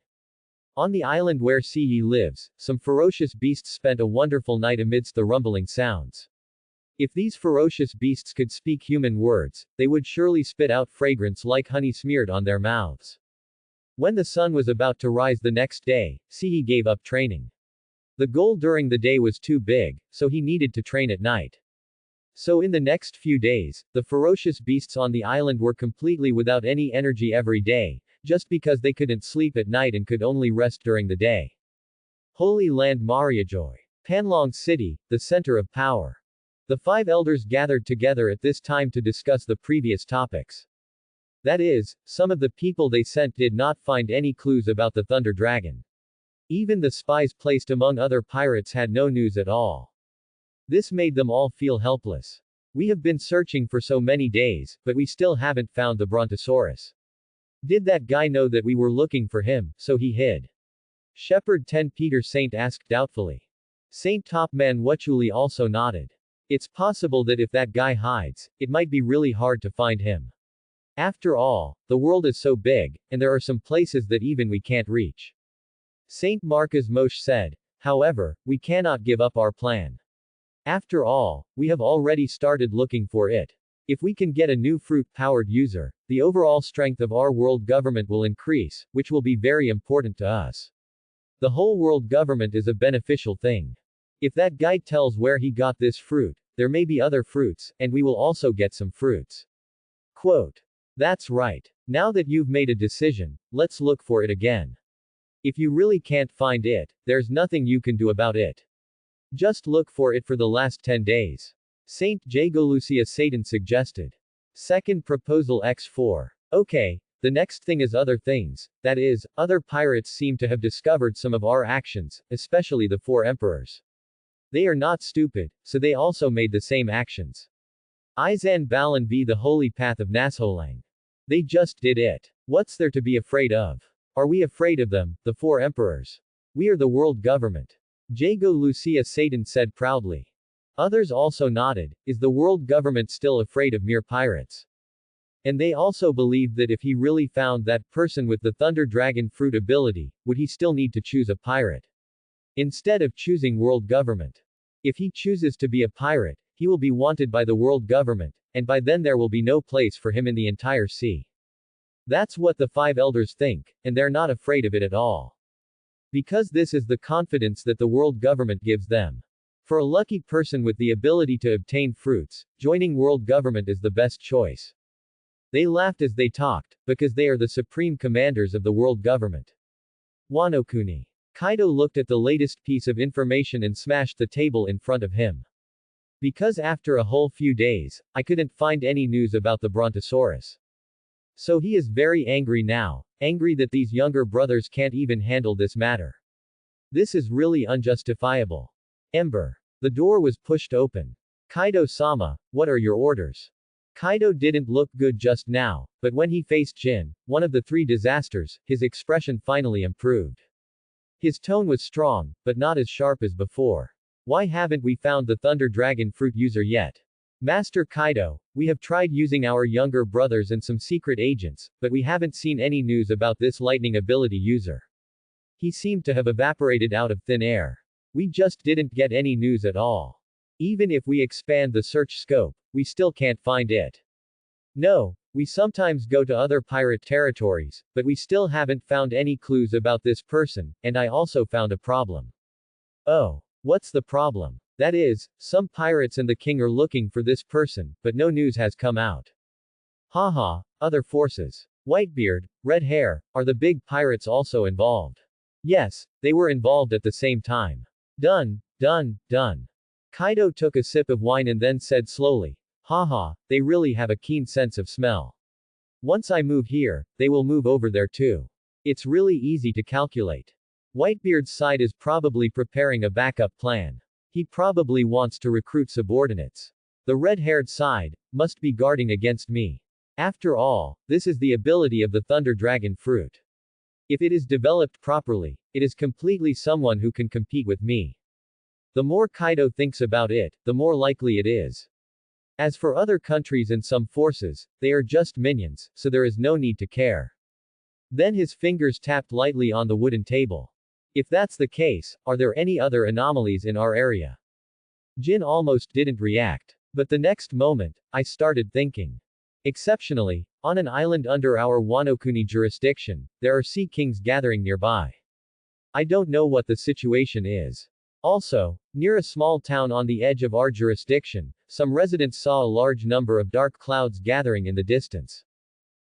On the island where Siyi lives, some ferocious beasts spent a wonderful night amidst the rumbling sounds. If these ferocious beasts could speak human words, they would surely spit out fragrance like honey smeared on their mouths. When the sun was about to rise the next day, Siyi gave up training. The goal during the day was too big, so he needed to train at night. So in the next few days, the ferocious beasts on the island were completely without any energy every day, just because they couldn't sleep at night and could only rest during the day. Holy Land Mariajoy. Panlong City, the center of power. The 5 elders gathered together at this time to discuss the previous topics. That is, some of the people they sent did not find any clues about the Thunder Dragon. Even the spies placed among other pirates had no news at all. This made them all feel helpless. We have been searching for so many days, but we still haven't found the Brontosaurus. Did that guy know that we were looking for him, so he hid? Shepherd 10 Peter Saint asked doubtfully. Saint Topman Wachuli also nodded. It's possible that if that guy hides, it might be really hard to find him. After all, the world is so big, and there are some places that even we can't reach. Saint Marcus Moshe said. However, we cannot give up our plan. After all, we have already started looking for it. If we can get a new fruit-powered user, the overall strength of our world government will increase, which will be very important to us. The whole world government is a beneficial thing. If that guy tells where he got this fruit, there may be other fruits, and we will also get some fruits. Quote. That's right. Now that you've made a decision, let's look for it again. If you really can't find it, there's nothing you can do about it. Just look for it for the last 10 days. Saint Jagolucia Satan suggested. Second proposal X4. Okay, the next thing is other things, that is, other pirates seem to have discovered some of our actions, especially the 4 emperors. They are not stupid, so they also made the same actions. Izan Balan v the holy path of Nasholang. They just did it. What's there to be afraid of? Are we afraid of them, the 4 emperors? We are the world government. Jago Lucia Satan said proudly. Others also nodded. Is the world government still afraid of mere pirates? And they also believed that if he really found that person with the Thunder Dragon fruit ability, would he still need to choose a pirate? Instead of choosing world government. If he chooses to be a pirate, he will be wanted by the world government, and by then there will be no place for him in the entire sea. That's what the 5 elders think, and they're not afraid of it at all. Because this is the confidence that the world government gives them. For a lucky person with the ability to obtain fruits, joining world government is the best choice. They laughed as they talked, because they are the supreme commanders of the world government. Wano-kuni. Kaido looked at the latest piece of information and smashed the table in front of him. Because after a whole few days, I couldn't find any news about the Brontosaurus. So he is very angry now, angry that these younger brothers can't even handle this matter. This is really unjustifiable. Ember. The door was pushed open. Kaido-sama, what are your orders? Kaido didn't look good just now, but when he faced Jin, one of the three disasters, his expression finally improved. His tone was strong, but not as sharp as before. Why haven't we found the Thunder Dragon Fruit user yet? Master Kaido, we have tried using our younger brothers and some secret agents, but we haven't seen any news about this lightning ability user. He seemed to have evaporated out of thin air. We just didn't get any news at all. Even if we expand the search scope, we still can't find it. No, we sometimes go to other pirate territories, but we still haven't found any clues about this person, and I also found a problem. Oh, what's the problem? That is, some pirates and the king are looking for this person, but no news has come out. Haha, other forces. Whitebeard, Red Hair, are the big pirates also involved? Yes, they were involved at the same time. Done. Kaido took a sip of wine and then said slowly, haha, they really have a keen sense of smell. Once I move here, they will move over there too. It's really easy to calculate. Whitebeard's side is probably preparing a backup plan. He probably wants to recruit subordinates. The red-haired side must be guarding against me. After all, this is the ability of the Thunder Dragon Fruit. If it is developed properly, it is completely someone who can compete with me. The more Kaido thinks about it, the more likely it is. As for other countries and some forces, they are just minions, so there is no need to care. Then his fingers tapped lightly on the wooden table. If that's the case, are there any other anomalies in our area? Jin almost didn't react. But the next moment, I started thinking. Exceptionally, on an island under our Wano-kuni jurisdiction, there are sea kings gathering nearby. I don't know what the situation is. Also, near a small town on the edge of our jurisdiction, some residents saw a large number of dark clouds gathering in the distance.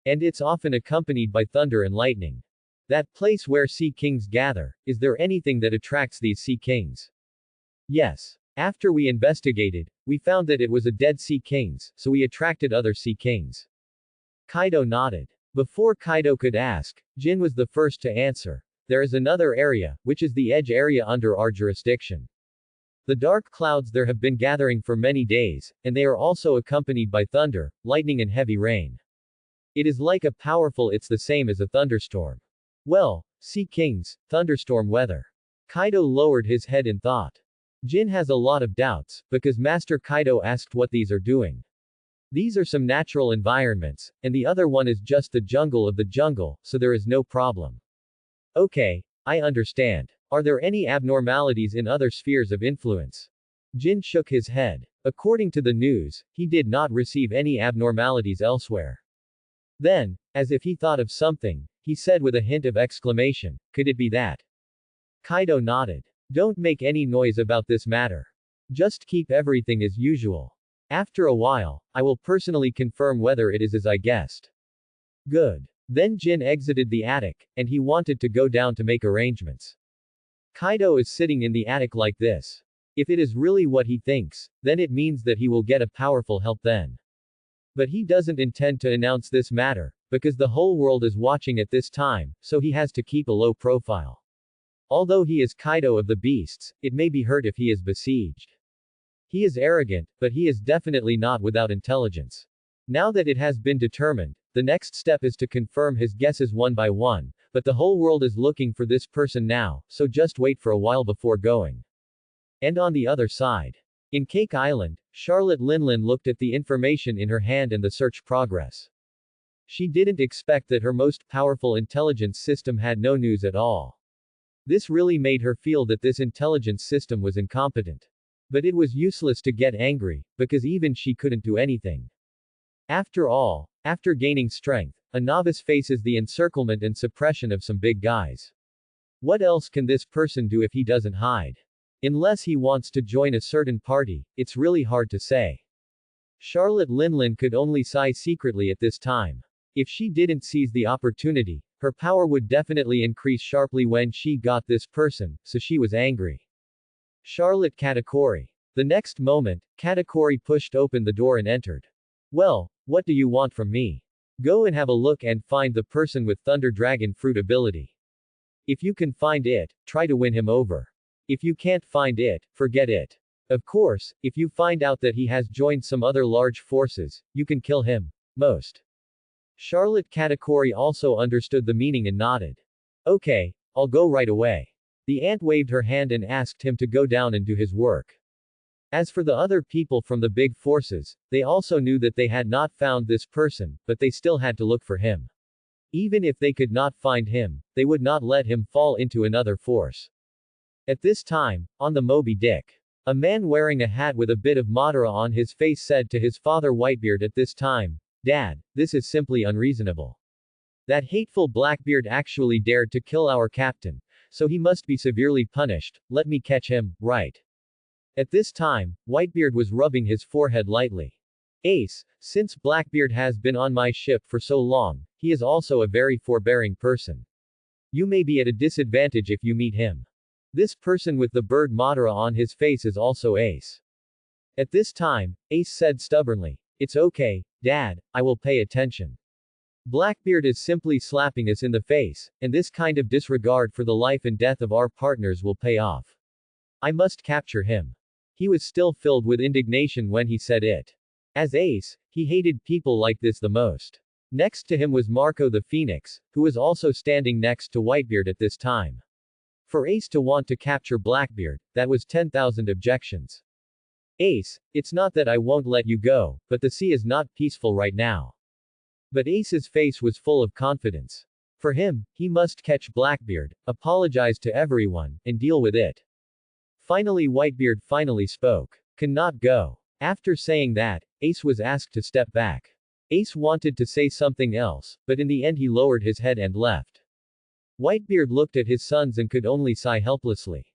And it's often accompanied by thunder and lightning. That place where sea kings gather, is there anything that attracts these sea kings? Yes. After we investigated, we found that it was a dead sea kings, so we attracted other sea kings. Kaido nodded. Before Kaido could ask, Jin was the first to answer. There is another area, which is the edge area under our jurisdiction. The dark clouds there have been gathering for many days, and they are also accompanied by thunder, lightning and heavy rain. It is like a powerful, it's the same as a thunderstorm. Well, sea kings, thunderstorm weather. Kaido lowered his head in thought. Jin has a lot of doubts, because Master Kaido asked what these are doing. These are some natural environments, and the other one is just the jungle of the jungle, so there is no problem. Okay, I understand. Are there any abnormalities in other spheres of influence? Jin shook his head. According to the news, he did not receive any abnormalities elsewhere. Then, as if he thought of something, he said with a hint of exclamation, could it be that? Kaido nodded. Don't make any noise about this matter. Just keep everything as usual. After a while, I will personally confirm whether it is as I guessed. Good. Then Jin exited the attic, and he wanted to go down to make arrangements. Kaido is sitting in the attic like this. If it is really what he thinks, then it means that he will get a powerful help then. But he doesn't intend to announce this matter, because the whole world is watching at this time, so he has to keep a low profile. Although he is Kaido of the beasts, it may be hurt if he is besieged. He is arrogant, but he is definitely not without intelligence. Now that it has been determined, the next step is to confirm his guesses one by one, but the whole world is looking for this person now, so just wait for a while before going. And on the other side. In Cake Island, Charlotte Linlin looked at the information in her hand and the search progress. She didn't expect that her most powerful intelligence system had no news at all. This really made her feel that this intelligence system was incompetent. But it was useless to get angry, because even she couldn't do anything. After all, after gaining strength, a novice faces the encirclement and suppression of some big guys. What else can this person do if he doesn't hide? Unless he wants to join a certain party, it's really hard to say. Charlotte Linlin could only sigh secretly at this time. If she didn't seize the opportunity, her power would definitely increase sharply when she got this person, so she was angry. Charlotte Katakuri. The next moment, Katakuri pushed open the door and entered. Well, what do you want from me? Go and have a look and find the person with Thunder Dragon Fruit ability. If you can find it, try to win him over. If you can't find it, forget it. Of course, if you find out that he has joined some other large forces, you can kill him. Most. Charlotte Katakuri also understood the meaning and nodded. Okay, I'll go right away. The ant waved her hand and asked him to go down and do his work. As for the other people from the big forces, they also knew that they had not found this person, but they still had to look for him. Even if they could not find him, they would not let him fall into another force. At this time, on the Moby Dick, a man wearing a hat with a bit of Madara on his face said to his father Whitebeard at this time, Dad, this is simply unreasonable. That hateful Blackbeard actually dared to kill our captain, so he must be severely punished, let me catch him, right? At this time, Whitebeard was rubbing his forehead lightly. Ace, since Blackbeard has been on my ship for so long, he is also a very forbearing person. You may be at a disadvantage if you meet him. This person with the bird Madara on his face is also Ace. At this time, Ace said stubbornly, It's okay, Dad, I will pay attention. Blackbeard is simply slapping us in the face, and this kind of disregard for the life and death of our partners will pay off. I must capture him. He was still filled with indignation when he said it. As Ace, he hated people like this the most. Next to him was Marco the Phoenix, who was also standing next to Whitebeard at this time. For Ace to want to capture Blackbeard, that was 10,000 objections. Ace, it's not that I won't let you go, but the sea is not peaceful right now. But Ace's face was full of confidence. For him, he must catch Blackbeard, apologize to everyone, and deal with it. Finally Whitebeard finally spoke. Cannot go. After saying that, Ace was asked to step back. Ace wanted to say something else, but in the end he lowered his head and left. Whitebeard looked at his sons and could only sigh helplessly.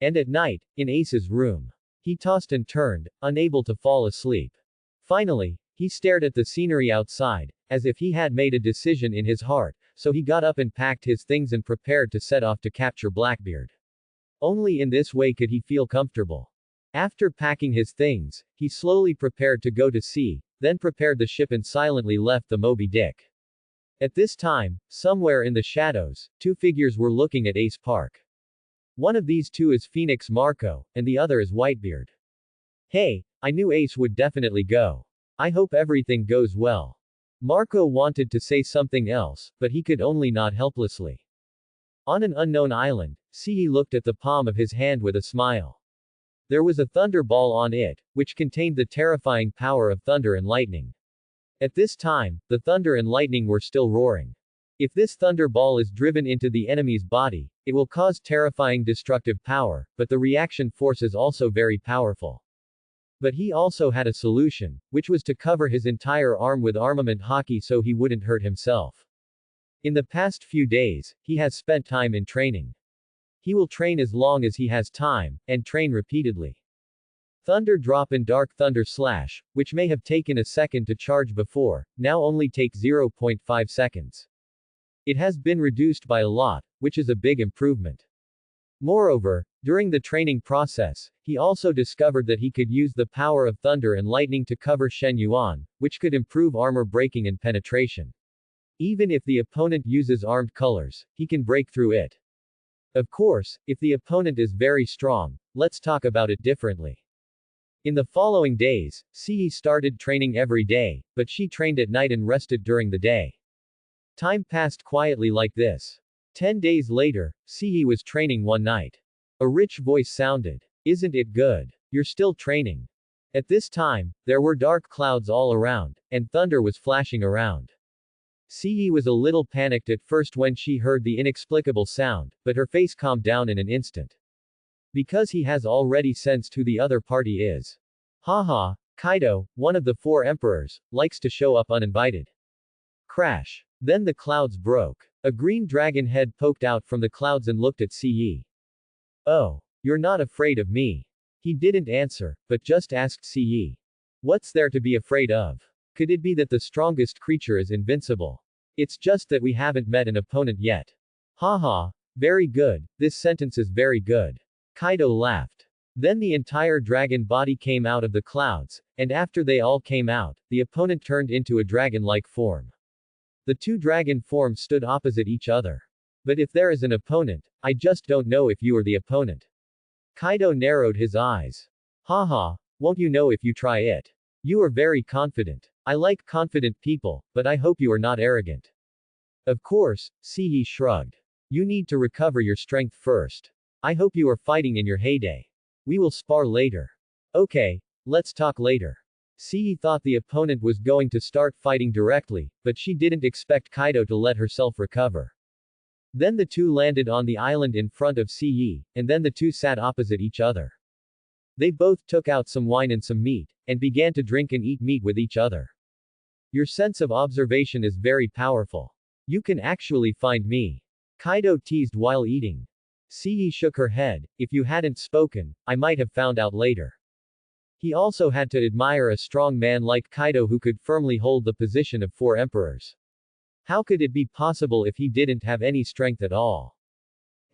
And at night, in Ace's room, he tossed and turned, unable to fall asleep. Finally, he stared at the scenery outside, as if he had made a decision in his heart, so he got up and packed his things and prepared to set off to capture Blackbeard. Only in this way could he feel comfortable. After packing his things, he slowly prepared to go to sea, then prepared the ship and silently left the Moby Dick. At this time, somewhere in the shadows, two figures were looking at Ace Park. One of these two is Phoenix Marco, and the other is Whitebeard. Hey, I knew Ace would definitely go. I hope everything goes well. Marco wanted to say something else, but he could only nod helplessly. On an unknown island, Sihi looked at the palm of his hand with a smile. There was a thunder ball on it, which contained the terrifying power of thunder and lightning. At this time, the thunder and lightning were still roaring. If this thunder ball is driven into the enemy's body, it will cause terrifying destructive power, but the reaction force is also very powerful. But he also had a solution, which was to cover his entire arm with armament hockey so he wouldn't hurt himself. In the past few days, he has spent time in training. He will train as long as he has time, and train repeatedly. Thunder Drop and Dark Thunder Slash, which may have taken a second to charge before, now only take 0.5 seconds. It has been reduced by a lot, which is a big improvement. Moreover, during the training process, he also discovered that he could use the power of thunder and lightning to cover Shen Yuan, which could improve armor breaking and penetration. Even if the opponent uses armed colors, he can break through it. Of course, if the opponent is very strong, let's talk about it differently. In the following days, Sihi started training every day, but she trained at night and rested during the day. Time passed quietly like this. 10 days later, Sihi was training one night. A rich voice sounded. Isn't it good? You're still training. At this time, there were dark clouds all around, and thunder was flashing around. Sihi was a little panicked at first when she heard the inexplicable sound, but her face calmed down in an instant. Because he has already sensed who the other party is. Haha, Kaido, one of the 4 emperors, likes to show up uninvited. Crash. Then the clouds broke. A green dragon head poked out from the clouds and looked at Siyi. Oh. You're not afraid of me. He didn't answer, but just asked Siyi. What's there to be afraid of? Could it be that the strongest creature is invincible? It's just that we haven't met an opponent yet. Haha. Very good, this sentence is very good. Kaido laughed. Then the entire dragon body came out of the clouds, and after they all came out, the opponent turned into a dragon-like form. The two dragon forms stood opposite each other. But if there is an opponent, I just don't know if you are the opponent. Kaido narrowed his eyes. Haha, won't you know if you try it? You are very confident. I like confident people, but I hope you are not arrogant. Of course, Sihi shrugged. You need to recover your strength first. I hope you are fighting in your heyday. We will spar later. Okay, let's talk later. Sihi thought the opponent was going to start fighting directly, but she didn't expect Kaido to let herself recover. Then the two landed on the island in front of Sihi, and then the two sat opposite each other. They both took out some wine and some meat, and began to drink and eat meat with each other. Your sense of observation is very powerful. You can actually find me. Kaido teased while eating. Sihi shook her head. If you hadn't spoken, I might have found out later. He also had to admire a strong man like Kaido who could firmly hold the position of 4 emperors. How could it be possible if he didn't have any strength at all?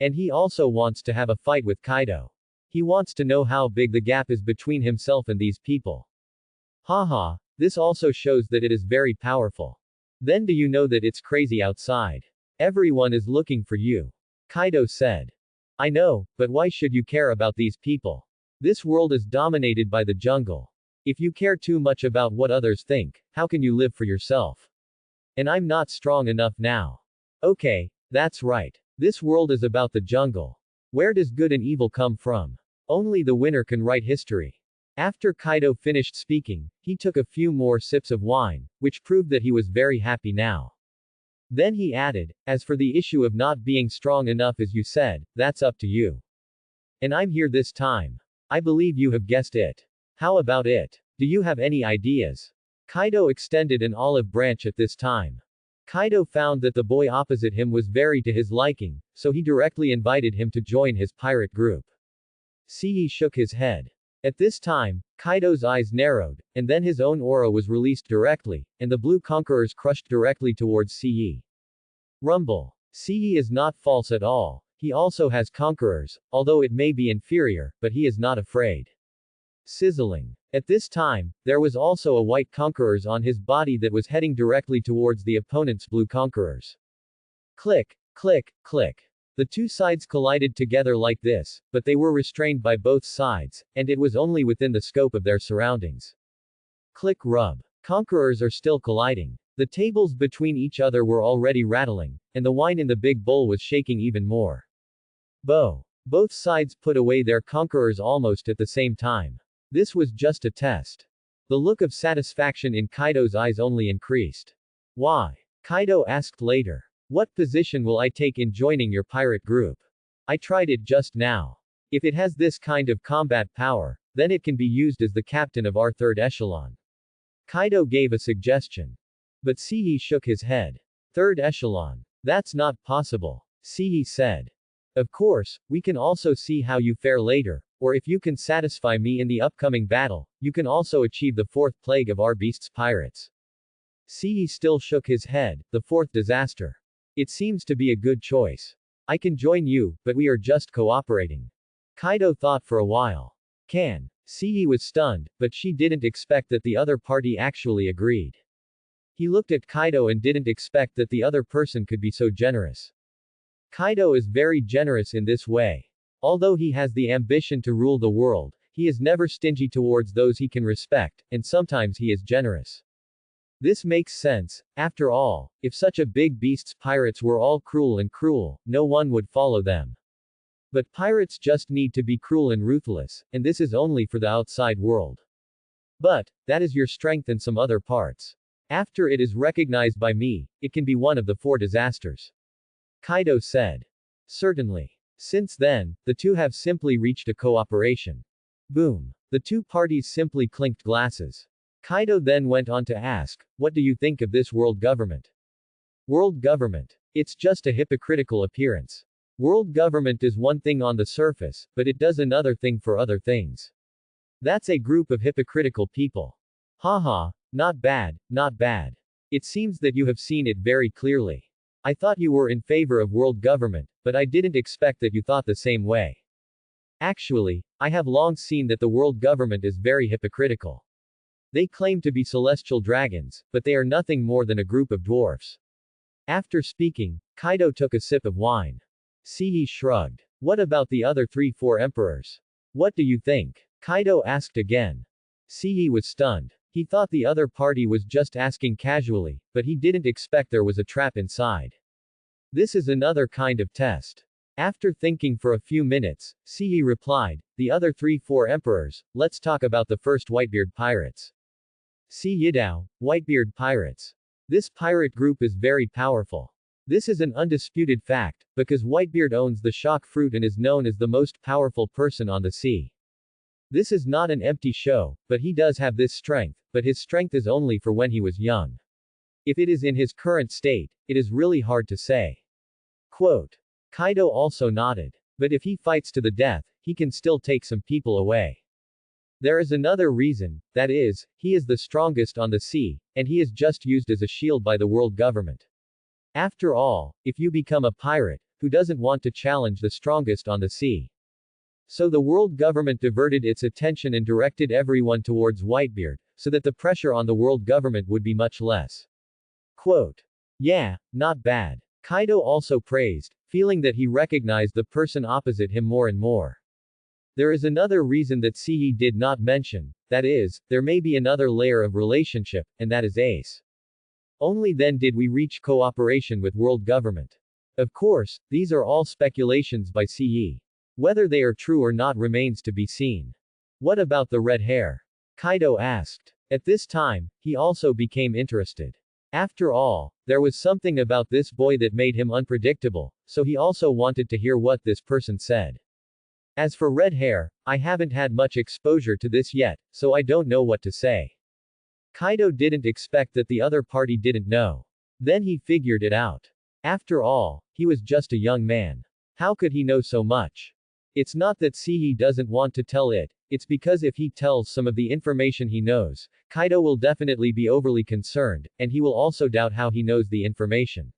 And he also wants to have a fight with Kaido. He wants to know how big the gap is between himself and these people. Haha, this also shows that it is very powerful. Then do you know that it's crazy outside? Everyone is looking for you. Kaido said. I know, but why should you care about these people? This world is dominated by the jungle. If you care too much about what others think, how can you live for yourself? And I'm not strong enough now. Okay, that's right. This world is about the jungle. Where does good and evil come from? Only the winner can write history. After Kaido finished speaking, he took a few more sips of wine, which proved that he was very happy now. Then he added, as for the issue of not being strong enough as you said, that's up to you. And I'm here this time. I believe you have guessed it. How about it? Do you have any ideas? Kaido extended an olive branch at this time. Kaido found that the boy opposite him was very to his liking, so he directly invited him to join his pirate group. Sihi shook his head. At this time, Kaido's eyes narrowed, and then his own aura was released directly, and the blue conquerors crushed directly towards Sihi. Rumble. Sihi is not false at all, he also has conquerors, although it may be inferior, but he is not afraid. Sizzling. At this time, there was also a white conquerors on his body that was heading directly towards the opponent's blue conquerors. Click, click, click. The two sides collided together like this, but they were restrained by both sides, and it was only within the scope of their surroundings. Click rub. Conquerors are still colliding. The tables between each other were already rattling, and the wine in the big bowl was shaking even more. Bow. Both sides put away their conquerors almost at the same time. This was just a test. The look of satisfaction in Kaido's eyes only increased. Why? Kaido asked later. What position will I take in joining your pirate group? I tried it just now. If it has this kind of combat power, then it can be used as the captain of our third echelon. Kaido gave a suggestion. But Sihi shook his head. Third echelon. That's not possible. Sihi said. Of course, we can also see how you fare later, or if you can satisfy me in the upcoming battle, you can also achieve the 4th plague of our beast's pirates. Sihi still shook his head, the 4th disaster. It seems to be a good choice. I can join you, but we are just cooperating. Kaido thought for a while. Can. Sihi was stunned, but she didn't expect that the other party actually agreed. He looked at Kaido and didn't expect that the other person could be so generous. Kaido is very generous in this way. Although he has the ambition to rule the world, he is never stingy towards those he can respect, and sometimes he is generous. This makes sense. After all, if such a big beast's pirates were all cruel, no one would follow them. But pirates just need to be cruel and ruthless, and this is only for the outside world. But, that is your strength in some other parts. After it is recognized by me, it can be one of the 4 disasters. Kaido said. Certainly. Since then, the two have simply reached a cooperation. Boom. The two parties simply clinked glasses. Kaido then went on to ask, what do you think of this world government? World government. It's just a hypocritical appearance. World government is one thing on the surface, but it does another thing for other things. That's a group of hypocritical people. Haha, not bad, not bad. It seems that you have seen it very clearly. I thought you were in favor of world government, but I didn't expect that you thought the same way. Actually, I have long seen that the world government is very hypocritical. They claim to be celestial dragons, but they are nothing more than a group of dwarfs. After speaking, Kaido took a sip of wine. Siyi shrugged. What about the other 3-4 emperors? What do you think? Kaido asked again. Siyi was stunned. He thought the other party was just asking casually, but he didn't expect there was a trap inside. This is another kind of test. After thinking for a few minutes, Siyi replied, the other 3-4 emperors, let's talk about the first Whitebeard pirates. Yidao, Whitebeard pirates. This pirate group is very powerful. This is an undisputed fact, because Whitebeard owns the shock fruit and is known as the most powerful person on the sea. This is not an empty show, but he does have this strength, but his strength is only for when he was young. If it is in his current state, it is really hard to say. Quote. Kaido also nodded. But if he fights to the death, he can still take some people away. There is another reason, that is, he is the strongest on the sea, and he is just used as a shield by the world government. After all, if you become a pirate, who doesn't want to challenge the strongest on the sea? So the world government diverted its attention and directed everyone towards Whitebeard, so that the pressure on the world government would be much less. Quote. Yeah, not bad. Kaido also praised, feeling that he recognized the person opposite him more and more. There is another reason that Siyi did not mention, that is, there may be another layer of relationship, and that is Ace. Only then did we reach cooperation with world government. Of course, these are all speculations by Siyi. Whether they are true or not remains to be seen. What about the red hair? Kaido asked. At this time, he also became interested. After all, there was something about this boy that made him unpredictable, so he also wanted to hear what this person said. As for red hair, I haven't had much exposure to this yet, so I don't know what to say. Kaido didn't expect that the other party didn't know. Then he figured it out. After all, he was just a young man. How could he know so much? It's not that Siyi doesn't want to tell it, it's because if he tells some of the information he knows, Kaido will definitely be overly concerned, and he will also doubt how he knows the information.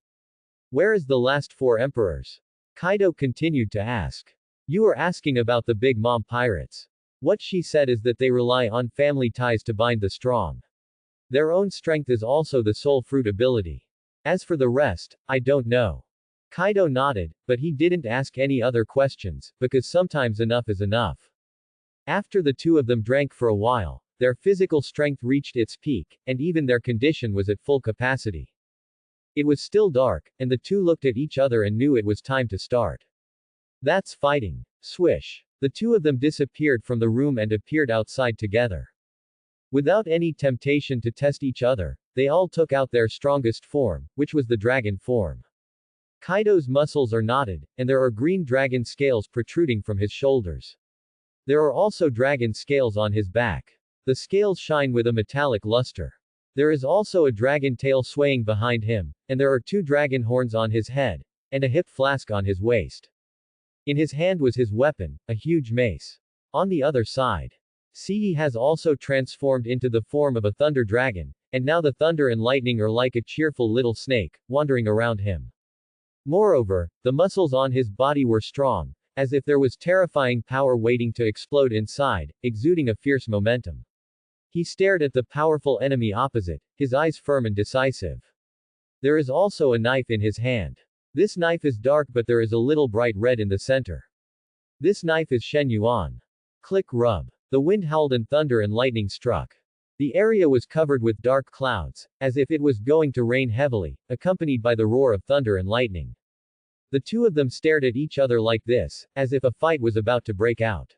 Where is the last 4 emperors? Kaido continued to ask. You are asking about the Big Mom pirates. What she said is that they rely on family ties to bind the strong. Their own strength is also the soul fruit ability. As for the rest, I don't know. Kaido nodded, but he didn't ask any other questions, because sometimes enough is enough. After the two of them drank for a while, their physical strength reached its peak, and even their condition was at full capacity. It was still dark, and the two looked at each other and knew it was time to start. That's fighting. Swish. The two of them disappeared from the room and appeared outside together. Without any temptation to test each other, they all took out their strongest form, which was the dragon form. Kaido's muscles are knotted, and there are green dragon scales protruding from his shoulders. There are also dragon scales on his back. The scales shine with a metallic luster. There is also a dragon tail swaying behind him, and there are 2 dragon horns on his head, and a hip flask on his waist. In his hand was his weapon, a huge mace. On the other side, Siyi has also transformed into the form of a thunder dragon, and now the thunder and lightning are like a cheerful little snake, wandering around him. Moreover, the muscles on his body were strong, as if there was terrifying power waiting to explode inside, exuding a fierce momentum. He stared at the powerful enemy opposite, his eyes firm and decisive. There is also a knife in his hand. This knife is dark but there is a little bright red in the center. This knife is Shen Yuan. Click rub. The wind howled and thunder and lightning struck. The area was covered with dark clouds, as if it was going to rain heavily, accompanied by the roar of thunder and lightning. The two of them stared at each other like this, as if a fight was about to break out.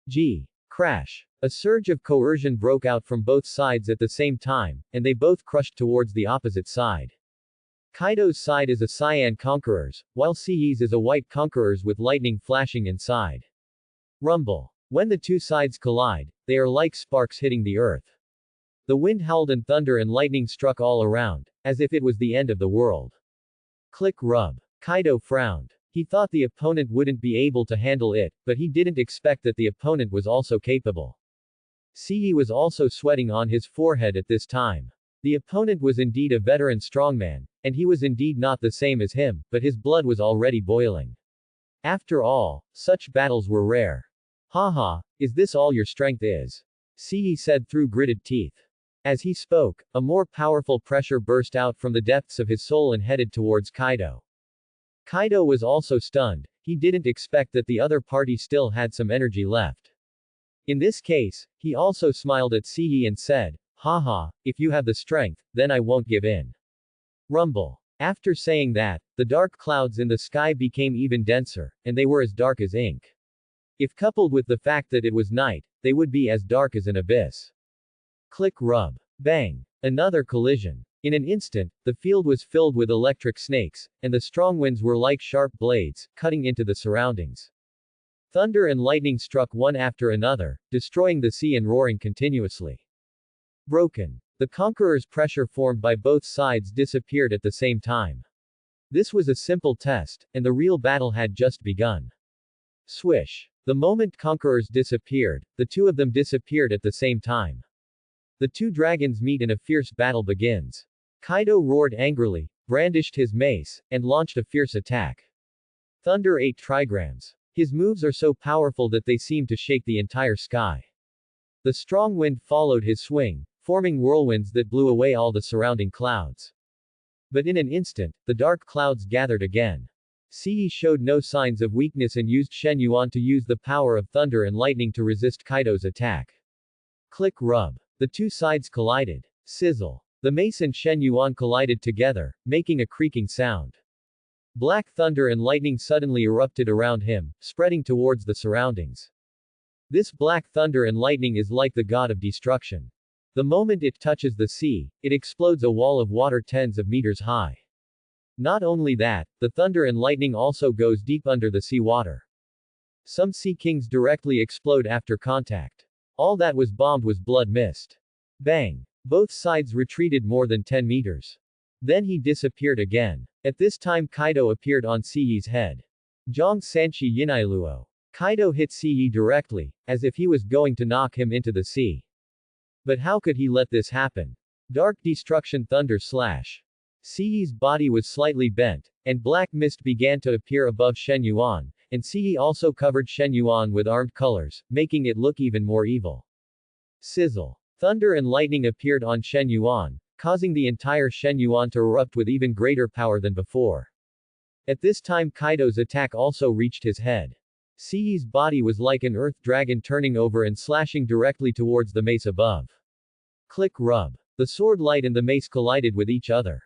G. Crash. A surge of coercion broke out from both sides at the same time, and they both crushed towards the opposite side. Kaido's side is a cyan conquerors, while Siyi's is a white conquerors with lightning flashing inside. Rumble. When the two sides collide, they are like sparks hitting the earth. The wind howled and thunder and lightning struck all around, as if it was the end of the world. Click rub. Kaido frowned. He thought the opponent wouldn't be able to handle it, but he didn't expect that the opponent was also capable. Siyi was also sweating on his forehead at this time. The opponent was indeed a veteran strongman, and he was indeed not the same as him, but his blood was already boiling. After all, such battles were rare. Haha, is this all your strength is? Siyi said through gritted teeth. As he spoke, a more powerful pressure burst out from the depths of his soul and headed towards Kaido. Kaido was also stunned, he didn't expect that the other party still had some energy left. In this case, he also smiled at Siyi and said, haha, if you have the strength, then I won't give in. Rumble. After saying that, the dark clouds in the sky became even denser, and they were as dark as ink. If coupled with the fact that it was night, they would be as dark as an abyss. Click rub. Bang. Another collision. In an instant, the field was filled with electric snakes, and the strong winds were like sharp blades, cutting into the surroundings. Thunder and lightning struck one after another, destroying the sea and roaring continuously. Broken. The conqueror's pressure formed by both sides disappeared at the same time. This was a simple test, and the real battle had just begun. Swish. The moment conquerors disappeared, the two of them disappeared at the same time. The two dragons meet and a fierce battle begins. Kaido roared angrily, brandished his mace, and launched a fierce attack. Thunder 8 trigrams. His moves are so powerful that they seem to shake the entire sky. The strong wind followed his swing, forming whirlwinds that blew away all the surrounding clouds. But in an instant, the dark clouds gathered again. Siyi showed no signs of weakness and used Shen Yuan to use the power of thunder and lightning to resist Kaido's attack. Click rub. The two sides collided. Sizzle. The mace and Shen Yuan collided together, making a creaking sound. Black thunder and lightning suddenly erupted around him, spreading towards the surroundings. This black thunder and lightning is like the god of destruction. The moment it touches the sea, it explodes a wall of water tens of meters high. Not only that, the thunder and lightning also goes deep under the sea water. Some sea kings directly explode after contact. All that was bombed was blood mist. Bang. Both sides retreated more than 10 meters. Then he disappeared again. At this time Kaido appeared on Siyi's head. Zhang Sanchi Yinailuo. Kaido hit Siyi directly, as if he was going to knock him into the sea. But how could he let this happen? Dark destruction thunder slash. Siyi's body was slightly bent, and black mist began to appear above Shen Yuan, and Siyi also covered Shen Yuan with armed colors, making it look even more evil. Sizzle. Thunder and lightning appeared on Shen Yuan, causing the entire Shen Yuan to erupt with even greater power than before. At this time Kaido's attack also reached his head. Siyi's body was like an earth dragon turning over and slashing directly towards the mace above. Click rub. The sword light and the mace collided with each other.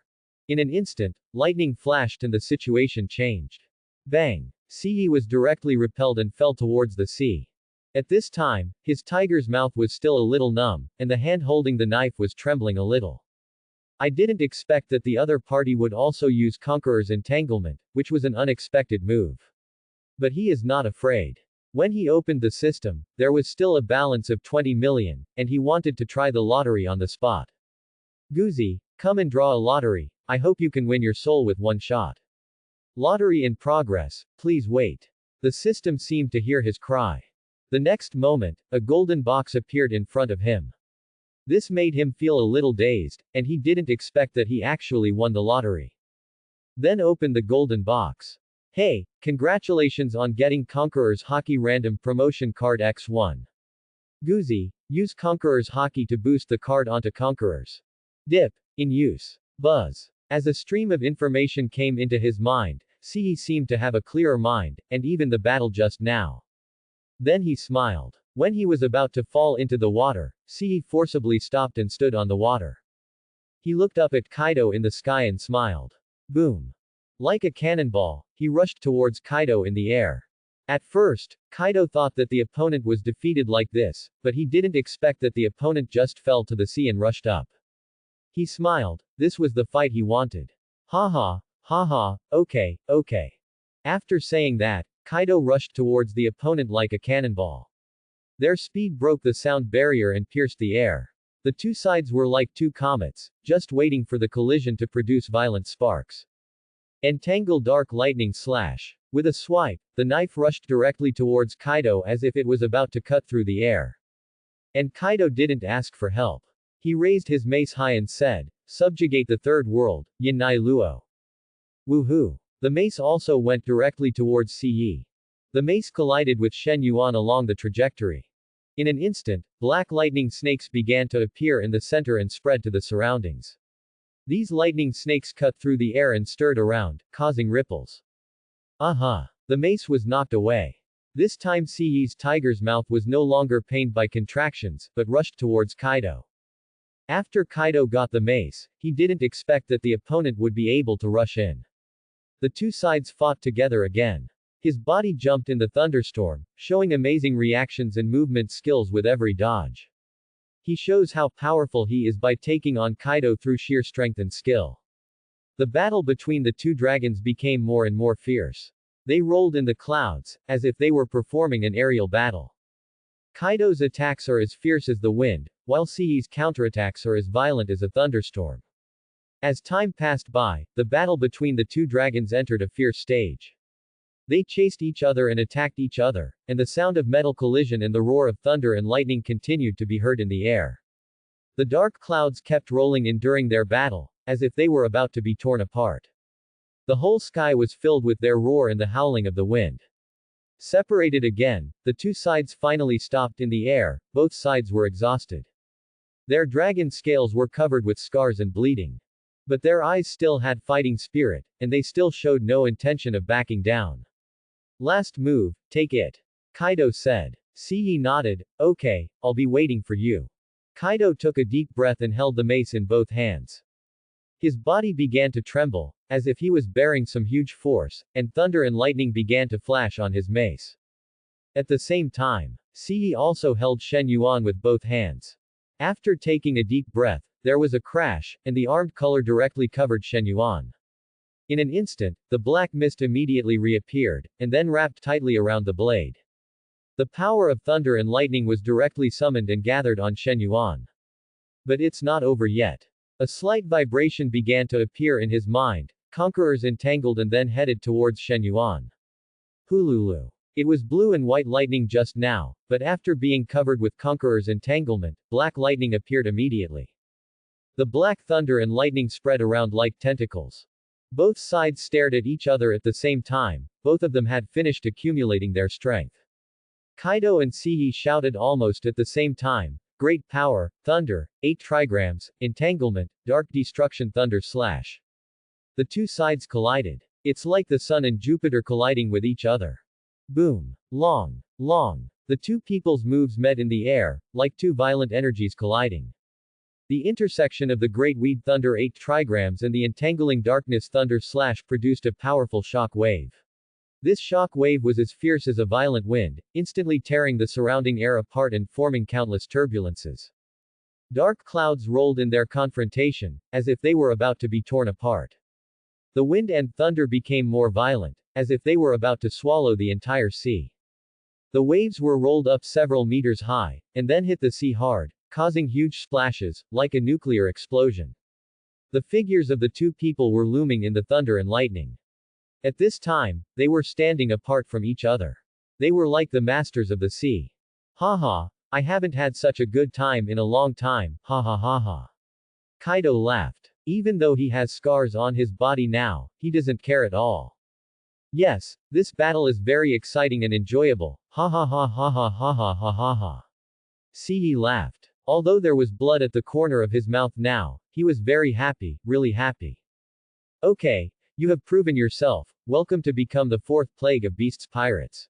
In an instant, lightning flashed and the situation changed. Bang. Siyi was directly repelled and fell towards the sea. At this time, his tiger's mouth was still a little numb, and the hand holding the knife was trembling a little. I didn't expect that the other party would also use Conqueror's entanglement, which was an unexpected move. But he is not afraid. When he opened the system, there was still a balance of 20 million, and he wanted to try the lottery on the spot. Guzi, come and draw a lottery, I hope you can win your soul with one shot. Lottery in progress, please wait. The system seemed to hear his cry. The next moment, a golden box appeared in front of him. This made him feel a little dazed, and he didn't expect that he actually won the lottery. Then opened the golden box. Hey, congratulations on getting Conqueror's Hockey Random Promotion Card X1. Guzi, use Conqueror's Hockey to boost the card onto Conqueror's. Dip. In use. Buzz. As a stream of information came into his mind, Siyi seemed to have a clearer mind, and even the battle just now. Then he smiled. When he was about to fall into the water, Siyi forcibly stopped and stood on the water. He looked up at Kaido in the sky and smiled. Boom. Like a cannonball, he rushed towards Kaido in the air. At first, Kaido thought that the opponent was defeated like this, but he didn't expect that the opponent just fell to the sea and rushed up. He smiled. This was the fight he wanted. Haha, haha, okay. After saying that, Kaido rushed towards the opponent like a cannonball. Their speed broke the sound barrier and pierced the air. The two sides were like two comets, just waiting for the collision to produce violent sparks. Entangle dark lightning slash. With a swipe, the knife rushed directly towards Kaido as if it was about to cut through the air. And Kaido didn't ask for help. He raised his mace high and said, "Subjugate the third world, Yin Nai Luo." Woohoo! The mace also went directly towards Ce. The mace collided with Shen Yuan along the trajectory. In an instant, black lightning snakes began to appear in the center and spread to the surroundings. These lightning snakes cut through the air and stirred around, causing ripples. Aha! The mace was knocked away. This time Ce's tiger's mouth was no longer pained by contractions, but rushed towards Kaido. After Kaido got the mace, he didn't expect that the opponent would be able to rush in. The two sides fought together again. His body jumped in the thunderstorm, showing amazing reactions and movement skills with every dodge. He shows how powerful he is by taking on Kaido through sheer strength and skill. The battle between the two dragons became more and more fierce. They rolled in the clouds, as if they were performing an aerial battle. Kaido's attacks are as fierce as the wind, while Ce's counterattacks are as violent as a thunderstorm. As time passed by, the battle between the two dragons entered a fierce stage. They chased each other and attacked each other, and the sound of metal collision and the roar of thunder and lightning continued to be heard in the air. The dark clouds kept rolling in during their battle, as if they were about to be torn apart. The whole sky was filled with their roar and the howling of the wind. Separated again, the two sides finally stopped in the air, both sides were exhausted. Their dragon scales were covered with scars and bleeding. But their eyes still had fighting spirit, and they still showed no intention of backing down. Last move, take it. Kaido said. Ce nodded, okay, I'll be waiting for you. Kaido took a deep breath and held the mace in both hands. His body began to tremble, as if he was bearing some huge force, and thunder and lightning began to flash on his mace. At the same time, Ce also held Shen Yuan with both hands. After taking a deep breath, there was a crash, and the armed color directly covered Shen Yuan. In an instant, the black mist immediately reappeared, and then wrapped tightly around the blade. The power of thunder and lightning was directly summoned and gathered on Shen Yuan. But it's not over yet. A slight vibration began to appear in his mind, conquerors entangled and then headed towards Shen Yuan. Hululu. It was blue and white lightning just now, but after being covered with conqueror's entanglement, black lightning appeared immediately. The black thunder and lightning spread around like tentacles. Both sides stared at each other at the same time, both of them had finished accumulating their strength. Kaido and Ce shouted almost at the same time, "Great power, thunder, 8 trigrams, entanglement, dark destruction thunder slash." The two sides collided. It's like the sun and Jupiter colliding with each other. Boom. Long. Long. The two people's moves met in the air, like two violent energies colliding. The intersection of the Great Weed Thunder 8 trigrams and the entangling Darkness Thunder slash produced a powerful shock wave. This shock wave was as fierce as a violent wind, instantly tearing the surrounding air apart and forming countless turbulences. Dark clouds rolled in their confrontation, as if they were about to be torn apart. The wind and thunder became more violent, as if they were about to swallow the entire sea. The waves were rolled up several meters high, and then hit the sea hard, causing huge splashes, like a nuclear explosion. The figures of the two people were looming in the thunder and lightning. At this time, they were standing apart from each other. They were like the masters of the sea. Haha, I haven't had such a good time in a long time, ha ha ha ha. Kaido laughed. Even though he has scars on his body now, he doesn't care at all. Yes, this battle is very exciting and enjoyable, ha ha ha ha ha ha ha ha ha ha. Ce laughed. Although there was blood at the corner of his mouth now, he was very happy, really happy. Okay, you have proven yourself, welcome to become the fourth plague of beasts pirates.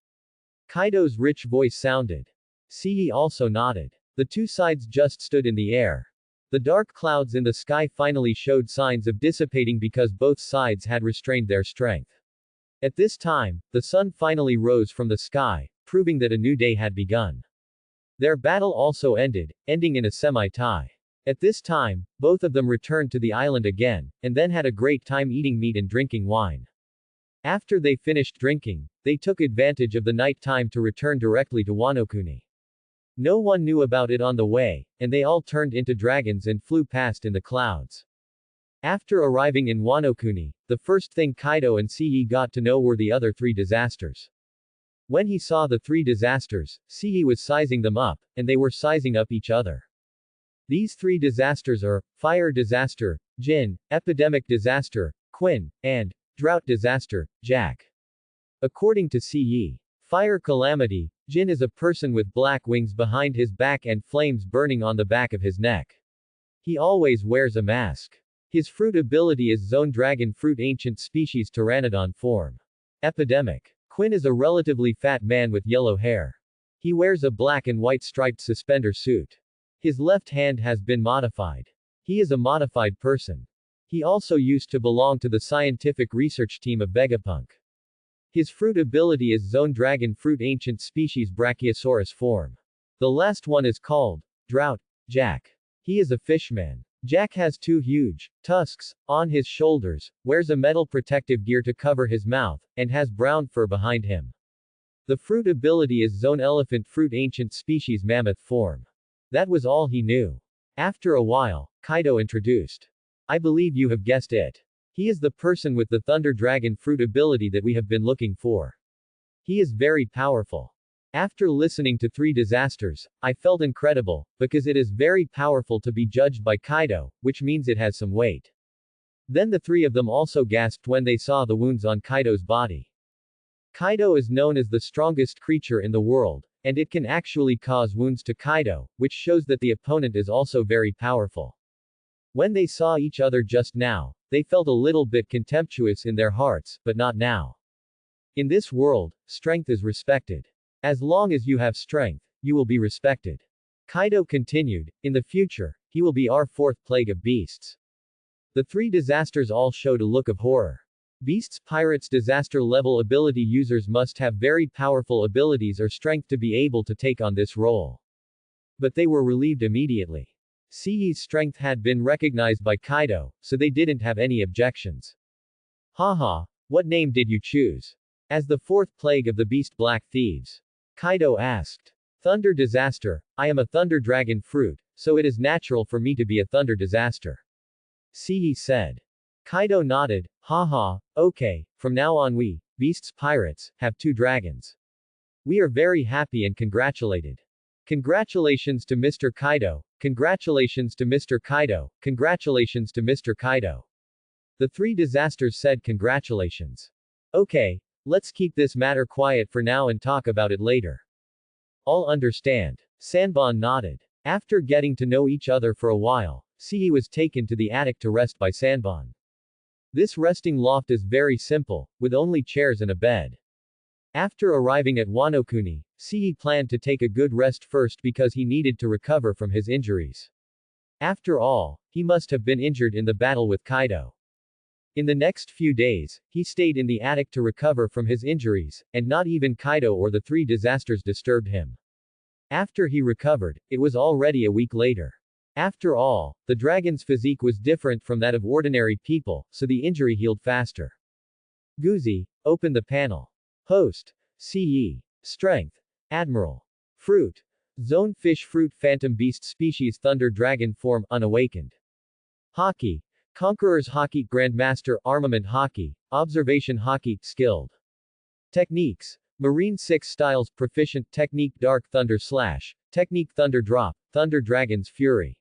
Kaido's rich voice sounded. Ce also nodded. The two sides just stood in the air. The dark clouds in the sky finally showed signs of dissipating because both sides had restrained their strength. At this time, the sun finally rose from the sky, proving that a new day had begun. Their battle also ended, ending in a semi-tie. At this time, both of them returned to the island again, and then had a great time eating meat and drinking wine. After they finished drinking, they took advantage of the night time to return directly to Wano-kuni. No one knew about it on the way, and they all turned into dragons and flew past in the clouds. After arriving in Wano-kuni, the first thing Kaido and Ce got to know were the other 3 disasters. When he saw the 3 disasters, Ce was sizing them up, and they were sizing up each other. These three disasters are fire disaster, Jin, epidemic disaster, Quinn, and drought disaster, Jack. According to CE, fire calamity, Jin is a person with black wings behind his back and flames burning on the back of his neck. He always wears a mask. His fruit ability is Zone Dragon Fruit Ancient Species Pteranodon form. Epidemic. Quinn is a relatively fat man with yellow hair. He wears a black and white striped suspender suit. His left hand has been modified. He is a modified person. He also used to belong to the scientific research team of Vegapunk. His fruit ability is Zone Dragon Fruit Ancient Species Brachiosaurus form. The last one is called Drought, Jack. He is a fishman. Jack has two huge tusks on his shoulders, wears a metal protective gear to cover his mouth, and has brown fur behind him. The fruit ability is Zone Elephant Fruit Ancient Species Mammoth form. That was all he knew. After a while, Kaido introduced. I believe you have guessed it. He is the person with the Thunder Dragon Fruit ability that we have been looking for. He is very powerful. After listening to three disasters, I felt incredible, because it is very powerful to be judged by Kaido, which means it has some weight. Then the three of them also gasped when they saw the wounds on Kaido's body. Kaido is known as the strongest creature in the world, and it can actually cause wounds to Kaido, which shows that the opponent is also very powerful. When they saw each other just now, they felt a little bit contemptuous in their hearts, but not now. In this world, strength is respected. As long as you have strength, you will be respected. Kaido continued, in the future, he will be our fourth plague of beasts. The three disasters all showed a look of horror. Beasts Pirates disaster level ability users must have very powerful abilities or strength to be able to take on this role. But they were relieved immediately. CE's strength had been recognized by Kaido, so they didn't have any objections. Haha, what name did you choose? As the fourth plague of the beast Black Thieves. Kaido asked. Thunder disaster, I am a thunder dragon fruit, so it is natural for me to be a thunder disaster. CE said. Kaido nodded, haha, okay, from now on we, beasts pirates, have two dragons. We are very happy and congratulated. Congratulations to Mr. Kaido, congratulations to Mr. Kaido, congratulations to Mr. Kaido. The three disasters said congratulations. Okay, let's keep this matter quiet for now and talk about it later. All understand. Sanbon nodded. After getting to know each other for a while, CE was taken to the attic to rest by Sanbon. This resting loft is very simple, with only chairs and a bed. After arriving at Wanokuni, CE planned to take a good rest first because he needed to recover from his injuries. After all, he must have been injured in the battle with Kaido. In the next few days, he stayed in the attic to recover from his injuries, and not even Kaido or the three disasters disturbed him. After he recovered, it was already a week later. After all, the dragon's physique was different from that of ordinary people, so the injury healed faster. Guzi, open the panel. Host. CE. Strength. Admiral. Fruit. Zone Fish Fruit Phantom Beast Species Thunder Dragon Form Unawakened. Haki. Conqueror's Haki Grandmaster Armament Haki, Observation Haki, Skilled. Techniques. Marine 6 Styles Proficient Technique Dark Thunder Slash, Technique Thunder Drop, Thunder Dragon's Fury.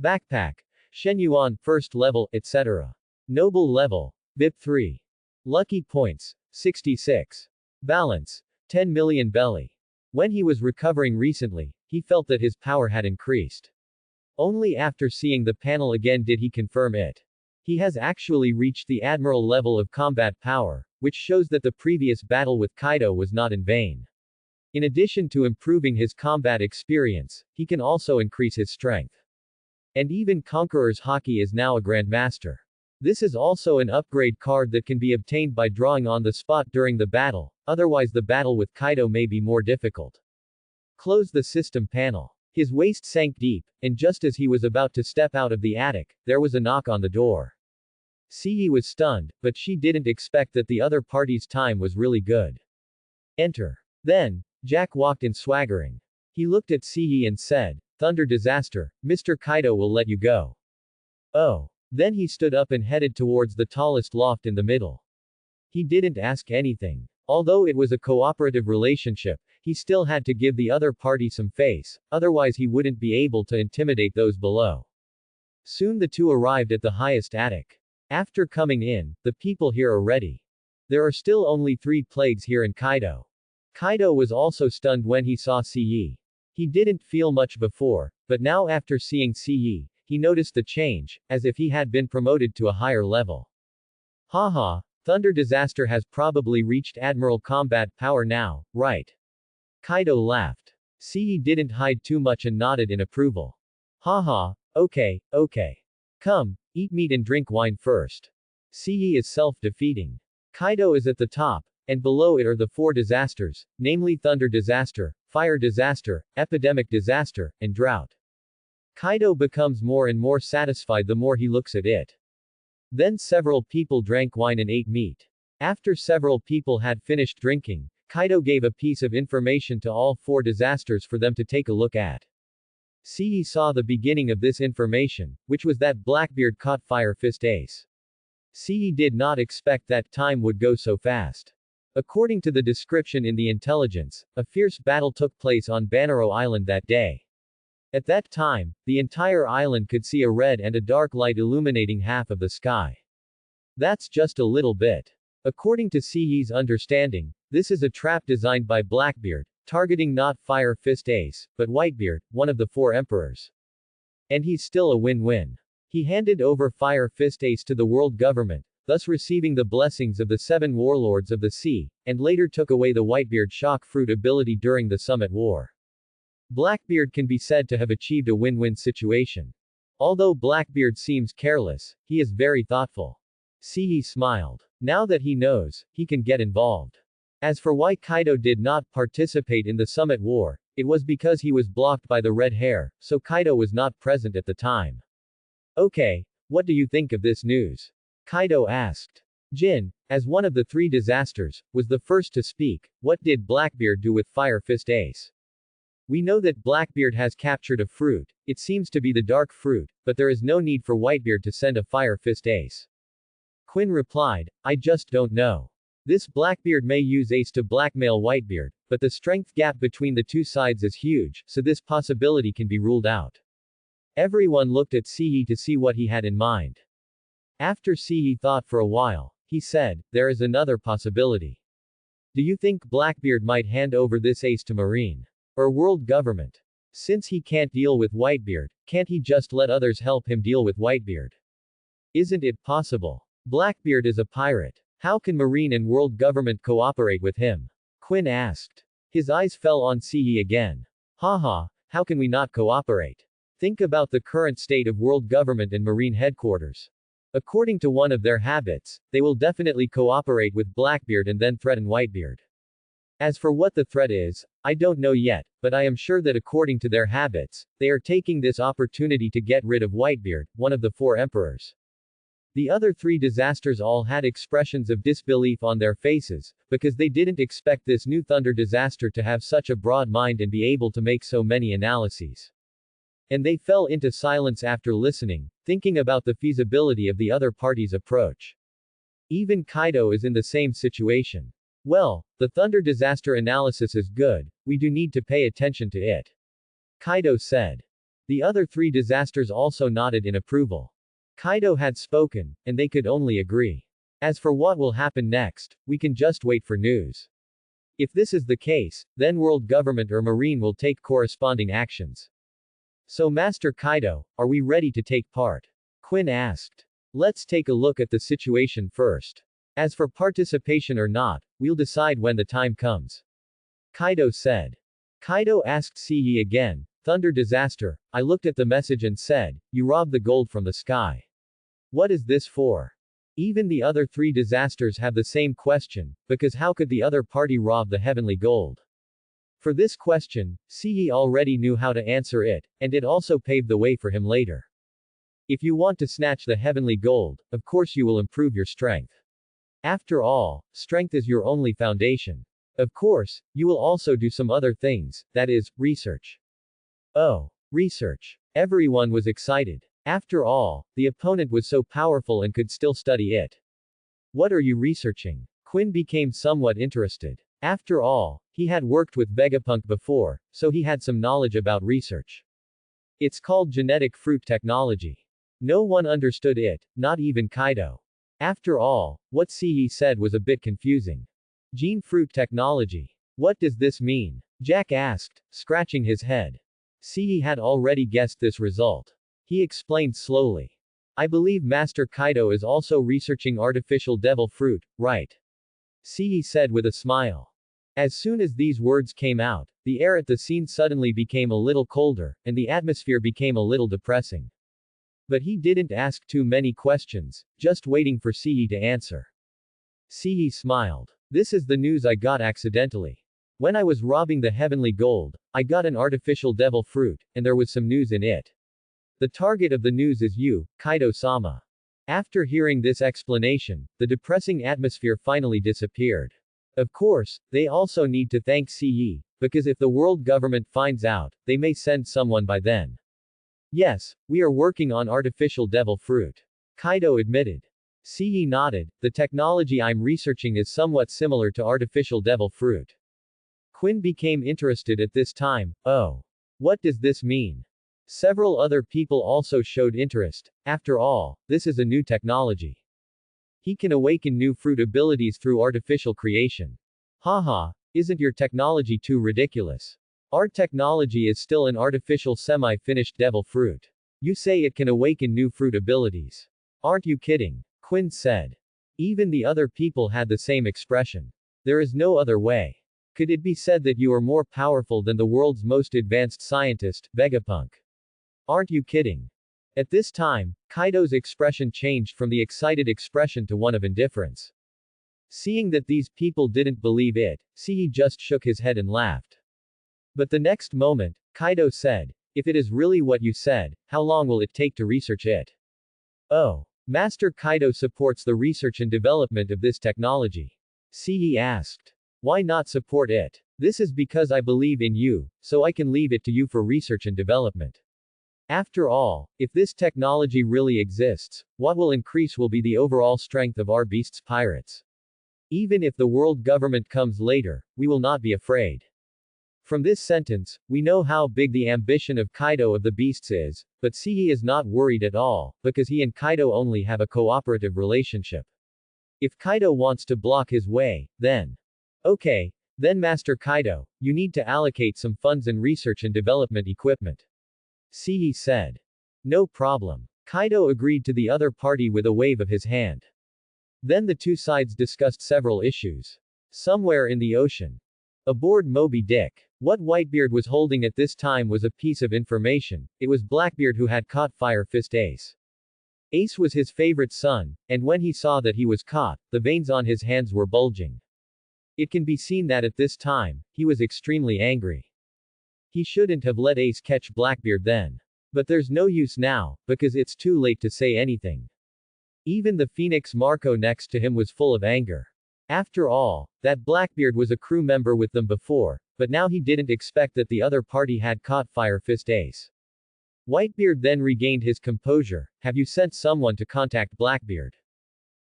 Backpack. Shenyuan First Level, etc. Noble Level. VIP 3. Lucky Points. 66. Balance. 10 million belly. When he was recovering recently, he felt that his power had increased. Only after seeing the panel again did he confirm it. He has actually reached the Admiral level of combat power, which shows that the previous battle with Kaido was not in vain. In addition to improving his combat experience, he can also increase his strength. And even Conqueror's Haki is now a Grandmaster. This is also an upgrade card that can be obtained by drawing on the spot during the battle, otherwise the battle with Kaido may be more difficult. Close the system panel. His waist sank deep, and just as he was about to step out of the attic, there was a knock on the door. CE was stunned, but she didn't expect that the other party's time was really good. Enter. Then, Jack walked in swaggering. He looked at CE and said, Thunder disaster, Mr. Kaido will let you go. Oh. Then he stood up and headed towards the tallest loft in the middle. He didn't ask anything. Although it was a cooperative relationship, he still had to give the other party some face, otherwise he wouldn't be able to intimidate those below. Soon the two arrived at the highest attic. After coming in, the people here are ready. There are still only 3 plagues here in Kaido. Kaido was also stunned when he saw Ce. He didn't feel much before, but now after seeing Ce, he noticed the change, as if he had been promoted to a higher level. Haha, Thunder Disaster has probably reached Admiral Combat Power now, right? Kaido laughed. Ce didn't hide too much and nodded in approval. Haha, okay. Come, eat meat and drink wine first. Ce is self-defeating. Kaido is at the top, and below it are the 4 disasters, namely Thunder Disaster, Fire Disaster, Epidemic Disaster, and Drought. Kaido becomes more and more satisfied the more he looks at it. Then several people drank wine and ate meat. After several people had finished drinking, Kaido gave a piece of information to all 4 disasters for them to take a look at. Ce saw the beginning of this information, which was that Blackbeard caught Fire Fist Ace. Ce did not expect that time would go so fast. According to the description in the intelligence, a fierce battle took place on Banaro Island that day. At that time, the entire island could see a red and a dark light illuminating half of the sky. That's just a little bit. According to Ce's understanding, this is a trap designed by Blackbeard, targeting not Fire Fist Ace, but Whitebeard, one of the 4 emperors. And he's still a win-win. He handed over Fire Fist Ace to the world government, thus receiving the blessings of the 7 warlords of the sea, and later took away the Whitebeard shock fruit ability during the Summit War. Blackbeard can be said to have achieved a win-win situation. Although Blackbeard seems careless, he is very thoughtful. Ce smiled. Now that he knows, he can get involved. As for why Kaido did not participate in the Summit War, it was because he was blocked by the red hair, so Kaido was not present at the time. Okay, what do you think of this news? Kaido asked. Jin, as one of the 3 disasters, was the first to speak. What did Blackbeard do with Fire Fist Ace? We know that Blackbeard has captured a fruit, it seems to be the dark fruit, but there is no need for Whitebeard to send a Fire Fist Ace. Quinn replied, I just don't know. This Blackbeard may use Ace to blackmail Whitebeard, but the strength gap between the 2 sides is huge, so this possibility can be ruled out. Everyone looked at Ce to see what he had in mind. After Ce thought for a while, he said, there is another possibility. Do you think Blackbeard might hand over this ace to Marine? Or world government? Since he can't deal with Whitebeard, can't he just let others help him deal with Whitebeard? Isn't it possible? Blackbeard is a pirate. How can Marine and world government cooperate with him? Quinn asked. His eyes fell on Ce again. Haha, how can we not cooperate? Think about the current state of world government and Marine headquarters. According to one of their habits, they will definitely cooperate with Blackbeard and then threaten Whitebeard. As for what the threat is, I don't know yet, but I am sure that according to their habits, they are taking this opportunity to get rid of Whitebeard, one of the 4 emperors. The other 3 disasters all had expressions of disbelief on their faces, because they didn't expect this new Thunder Disaster to have such a broad mind and be able to make so many analyses. And they fell into silence after listening, thinking about the feasibility of the other party's approach. Even Kaido is in the same situation. Well, the Thunder Disaster analysis is good, we do need to pay attention to it. Kaido said. The other 3 disasters also nodded in approval. Kaido had spoken, and they could only agree. As for what will happen next, we can just wait for news. If this is the case, then world government or Marine will take corresponding actions. So Master Kaido, are we ready to take part? Quinn asked. Let's take a look at the situation first. As for participation or not, we'll decide when the time comes. Kaido said. Kaido asked Ce again, Thunder Disaster, I looked at the message and said, you robbed the gold from the sky. What is this for? Even the other 3 disasters have the same question, because how could the other party rob the heavenly gold? For this question, Ce already knew how to answer it, and it also paved the way for him later. If you want to snatch the heavenly gold, of course you will improve your strength. After all, strength is your only foundation. Of course, you will also do some other things, that is, research. Oh, research. Everyone was excited. After all, the opponent was so powerful and could still study it. What are you researching? Quinn became somewhat interested. After all, he had worked with Vegapunk before, so he had some knowledge about research. It's called genetic fruit technology. No one understood it, not even Kaido. After all, what CE said was a bit confusing. Gene fruit technology. What does this mean? Jack asked, scratching his head. CE had already guessed this result. He explained slowly. I believe Master Kaido is also researching artificial devil fruit, right? CE said with a smile. As soon as these words came out, the air at the scene suddenly became a little colder, and the atmosphere became a little depressing. But he didn't ask too many questions, just waiting for CE to answer. CE smiled. This is the news I got accidentally. When I was robbing the heavenly gold, I got an artificial devil fruit, and there was some news in it. The target of the news is you, Kaido-sama. After hearing this explanation, the depressing atmosphere finally disappeared. Of course, they also need to thank CE, because if the world government finds out, they may send someone by then. Yes, we are working on artificial devil fruit. Kaido admitted. CE nodded. The technology I'm researching is somewhat similar to artificial devil fruit. Quinn became interested at this time. Oh. What does this mean? Several other people also showed interest. After all, this is a new technology. He can awaken new fruit abilities through artificial creation. Haha, isn't your technology too ridiculous? Our technology is still an artificial semi-finished devil fruit. You say it can awaken new fruit abilities. Aren't you kidding? Quinn said. Even the other people had the same expression. There is no other way. Could it be said that you are more powerful than the world's most advanced scientist, Vegapunk? Aren't you kidding? At this time, Kaido's expression changed from the excited expression to one of indifference. Seeing that these people didn't believe it, CE just shook his head and laughed. But the next moment, Kaido said, if it is really what you said, how long will it take to research it? Oh. Master Kaido supports the research and development of this technology. CE asked. Why not support it? This is because I believe in you, so I can leave it to you for research and development. After all, if this technology really exists, what will increase will be the overall strength of our beasts pirates. Even if the world government comes later, we will not be afraid. From this sentence, we know how big the ambition of Kaido of the beasts is, but CE is not worried at all, because he and Kaido only have a cooperative relationship. If Kaido wants to block his way, then. Okay. Then Master Kaido, you need to allocate some funds and research and development equipment. CE said. No problem. Kaido agreed to the other party with a wave of his hand. Then the two sides discussed several issues. Somewhere in the ocean. Aboard Moby Dick. What Whitebeard was holding at this time was a piece of information. It was Blackbeard who had caught Fire Fist Ace. Ace was his favorite son, and when he saw that he was caught, the veins on his hands were bulging. It can be seen that at this time, he was extremely angry. He shouldn't have let Ace catch Blackbeard then. But there's no use now, because it's too late to say anything. Even the Phoenix Marco next to him was full of anger. After all, that Blackbeard was a crew member with them before, but now he didn't expect that the other party had caught Fire Fist Ace. Whitebeard then regained his composure. Have you sent someone to contact Blackbeard?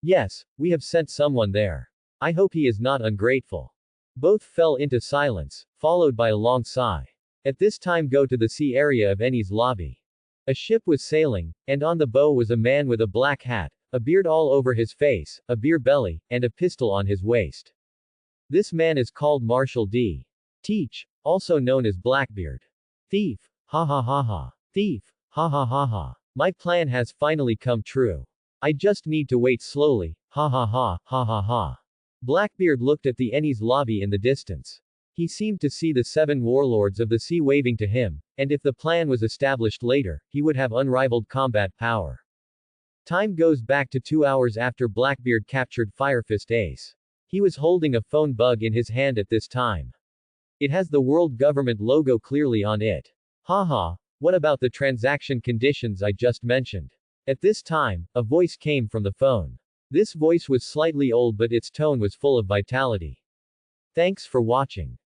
Yes, we have sent someone there. I hope he is not ungrateful. Both fell into silence, followed by a long sigh. At this time go to the sea area of Eni's lobby. A ship was sailing, and on the bow was a man with a black hat, a beard all over his face, a beer belly, and a pistol on his waist. This man is called Marshal D. Teach, also known as Blackbeard. Thief, ha ha ha ha. Thief, ha ha ha ha. My plan has finally come true. I just need to wait slowly, ha ha ha, ha ha ha. Blackbeard looked at the Eni's lobby in the distance. He seemed to see the 7 warlords of the sea waving to him, and if the plan was established later, he would have unrivaled combat power. Time goes back to 2 hours after Blackbeard captured Firefist Ace. He was holding a phone bug in his hand at this time. It has the world government logo clearly on it. Haha, what about the transaction conditions I just mentioned? At this time, a voice came from the phone. This voice was slightly old but its tone was full of vitality. Thanks for watching.